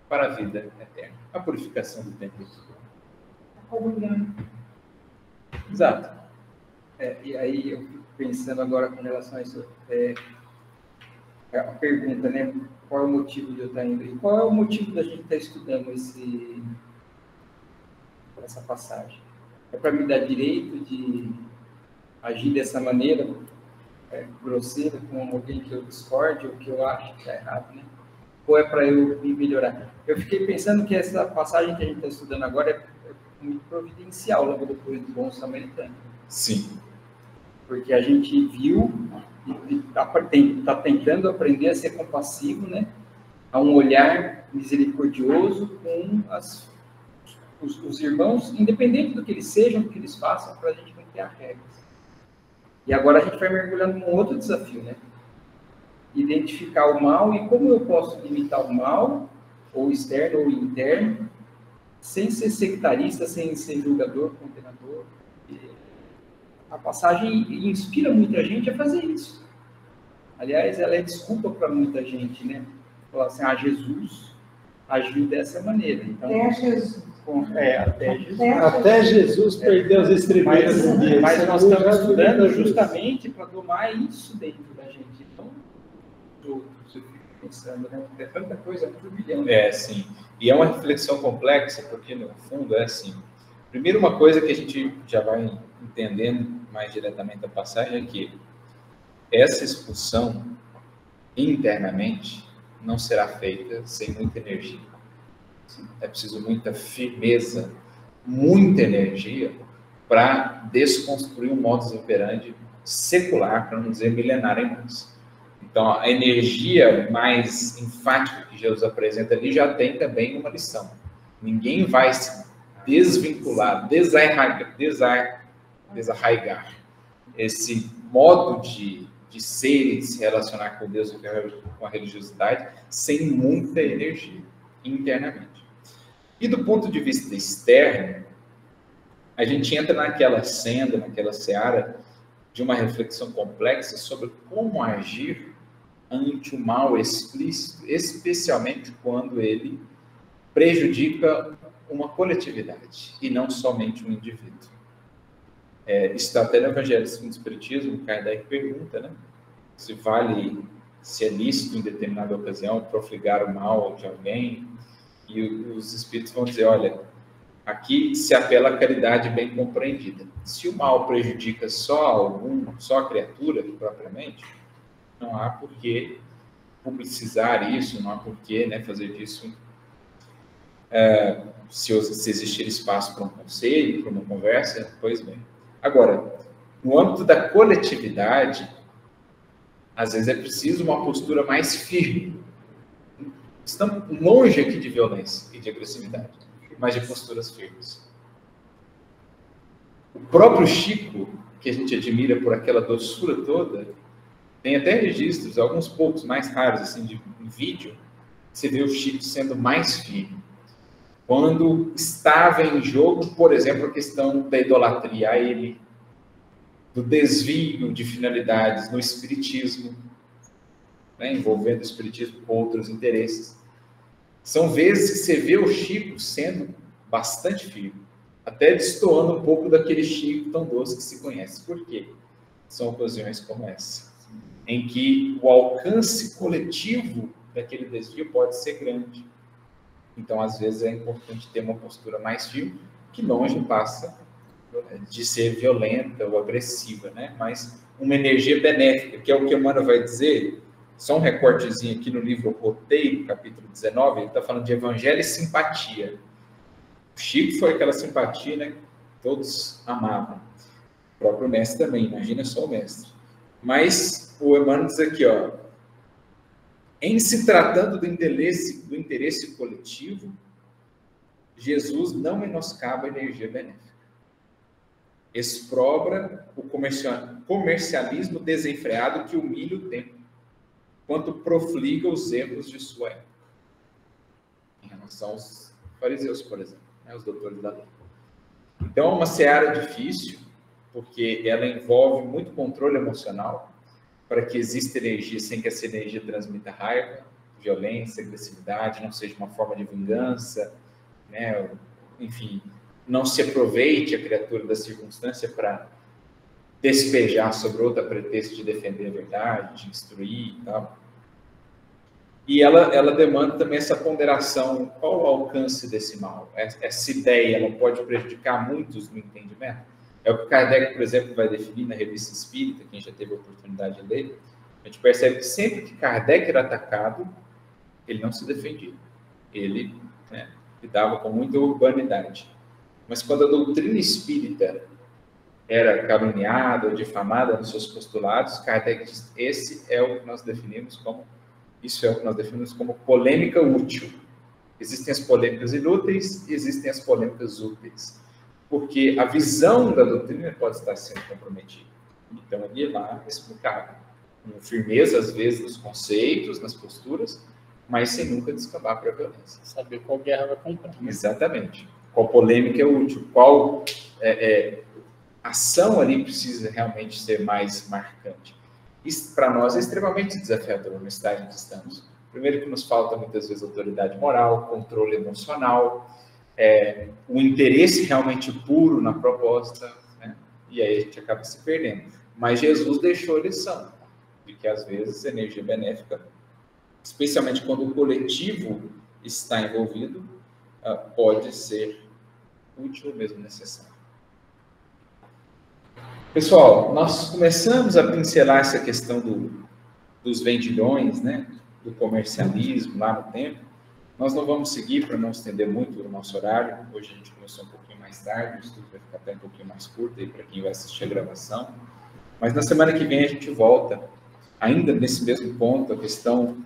para a vida eterna. A purificação do templo. Exato. E aí eu fico pensando agora com relação a isso, a pergunta, né? Qual é o motivo de eu estar indo? E qual é o motivo da gente estar estudando essa passagem? É para me dar direito de agir dessa maneira, grosseira, com alguém que eu discorde ou que eu acho que está errado, né? Ou é para eu me melhorar? Eu fiquei pensando que essa passagem que a gente está estudando agora é muito providencial, logo depois do bom samaritano. Sim. Porque a gente viu e está tentando aprender a ser compassivo, né? A um olhar misericordioso com os irmãos, independente do que eles sejam, do que eles façam, para a gente não criar regras. E agora a gente vai mergulhando num outro desafio, né? Identificar o mal e como eu posso limitar o mal, ou externo ou interno, sem ser sectarista, sem ser julgador, condenador. A passagem inspira muita gente a fazer isso. Aliás, ela é desculpa para muita gente, né? Falar assim, Jesus agiu dessa maneira. Então, Até Jesus. Até Jesus. Até Jesus perdeu as estribeiras um dia. Mas nós estamos estudando justamente para domar isso dentro da gente. Então, eu fico pensando, né? É tanta coisa, muito bilhão. Sim. E é uma reflexão complexa, porque no fundo é assim. Primeiro, uma coisa que a gente já vai entendendo mais diretamente a passagem é que essa expulsão internamente não será feita sem muita energia. É preciso muita firmeza, muita energia para desconstruir um modus operandi secular, para não dizer milenar em nós. Então, a energia mais enfática que Jesus apresenta ali já tem também uma lição. Ninguém vai se desvincular, desarraigar esse modo de ser e se relacionar com Deus e com a religiosidade sem muita energia internamente. E do ponto de vista externo, a gente entra naquela senda, naquela seara de uma reflexão complexa sobre como agir ante o mal explícito, especialmente quando ele prejudica uma coletividade e não somente um indivíduo. Está até no Evangelho segundo o Espiritismo, Kardec pergunta, né, se é lícito em determinada ocasião profligar o mal de alguém, e os espíritos vão dizer, olha, aqui se apela à caridade bem compreendida. Se o mal prejudica só a criatura propriamente, não há por que publicizar isso, não há por que, né, fazer disso. Se existir espaço para um conselho, para uma conversa, pois bem. Agora, no âmbito da coletividade, às vezes é preciso uma postura mais firme. Estamos longe aqui de violência e de agressividade, mas de posturas firmes. O próprio Chico, que a gente admira por aquela doçura toda, tem até registros, alguns poucos mais raros, assim, de vídeo, você vê o Chico sendo mais firme. Quando estava em jogo, por exemplo, a questão da idolatria a ele, do desvio de finalidades no espiritismo, né, envolvendo o espiritismo com outros interesses. São vezes que você vê o Chico sendo bastante firme, até destoando um pouco daquele Chico tão doce que se conhece. Por quê? São ocasiões como essa, em que o alcance coletivo daquele desvio pode ser grande. Então, às vezes, é importante ter uma postura mais firme, que longe passa de ser violenta ou agressiva, né? Mas uma energia benéfica, que é o que Emmanuel vai dizer, só um recortezinho aqui no livro Roteiro, capítulo 19, ele está falando de evangelho e simpatia. O Chico foi aquela simpatia, né? Todos amavam. O próprio mestre também, imagina só o mestre. Mas o Emmanuel diz aqui, ó, em se tratando do interesse coletivo, Jesus não menoscaba a energia benéfica. Exprobra o comercialismo desenfreado que humilha o tempo, quanto profliga os erros de sua época. Em relação aos fariseus, por exemplo, né, os doutores da lei. Então, é uma seara difícil, porque ela envolve muito controle emocional, para que exista energia sem que essa energia transmita raiva, violência, agressividade, não seja uma forma de vingança, né? Enfim, não se aproveite a criatura da circunstância para despejar sobre outra pretexto de defender a verdade, de instruir e tal. E ela demanda também essa ponderação, qual o alcance desse mal? Essa ideia, ela pode prejudicar muitos no entendimento? É o que Kardec, por exemplo, vai definir na Revista Espírita, quem já teve a oportunidade de ler. A gente percebe que sempre que Kardec era atacado, ele não se defendia. Ele, né, lidava com muita urbanidade. Mas quando a doutrina espírita era caluniada ou difamada nos seus postulados, Kardec diz, isso é o que nós definimos como polêmica útil. Existem as polêmicas inúteis e existem as polêmicas úteis. Porque a visão da doutrina pode estar sendo comprometida. Então, ele lá explicava, com firmeza, às vezes, nos conceitos, nas posturas, mas sem nunca descambar para a violência. Saber qual guerra vai comprar. Exatamente. Qual polêmica é útil, qual ação ali precisa realmente ser mais marcante. Isso, para nós, é extremamente desafiador no estágio em que estamos. Primeiro que nos falta, muitas vezes, autoridade moral, controle emocional, o interesse realmente puro na proposta, né? E aí a gente acaba se perdendo. Mas Jesus deixou lição de que, às vezes, a energia benéfica, especialmente quando o coletivo está envolvido, pode ser útil ou mesmo necessário. Pessoal, nós começamos a pincelar essa questão dos vendilhões, né? Do comercialismo lá no tempo. Nós não vamos seguir para não estender muito o nosso horário. Hoje a gente começou um pouquinho mais tarde, o estudo vai ficar até um pouquinho mais curto aí para quem vai assistir a gravação. Mas na semana que vem a gente volta, ainda nesse mesmo ponto, a questão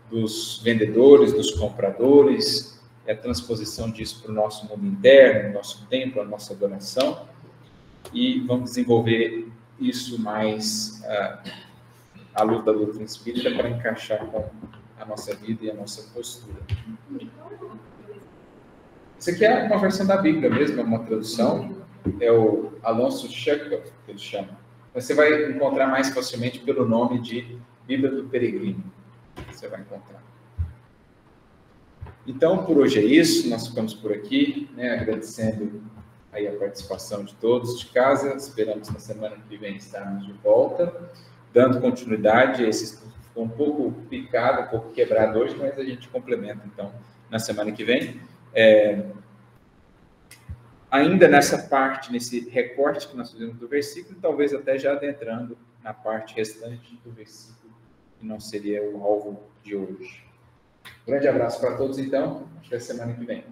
dos vendedores, dos compradores, e a transposição disso para o nosso mundo interno, o nosso templo, a nossa adoração. E vamos desenvolver isso mais à luz da doutrina espírita para encaixar com a nossa vida e a nossa postura. Isso aqui é uma versão da Bíblia mesmo, é uma tradução, é o Alonso Shekel, que ele chama. Você vai encontrar mais facilmente pelo nome de Bíblia do Peregrino. Você vai encontrar. Então, por hoje é isso, nós ficamos por aqui, né, agradecendo aí a participação de todos de casa, esperamos na semana que vem estarmos de volta, dando continuidade a esse estudo. Ficou um pouco picado, um pouco quebrado hoje, mas a gente complementa, então, na semana que vem. Ainda nessa parte, nesse recorte que nós fizemos do versículo, talvez até já adentrando na parte restante do versículo, que não seria o alvo de hoje. Grande abraço para todos, então. Até semana que vem.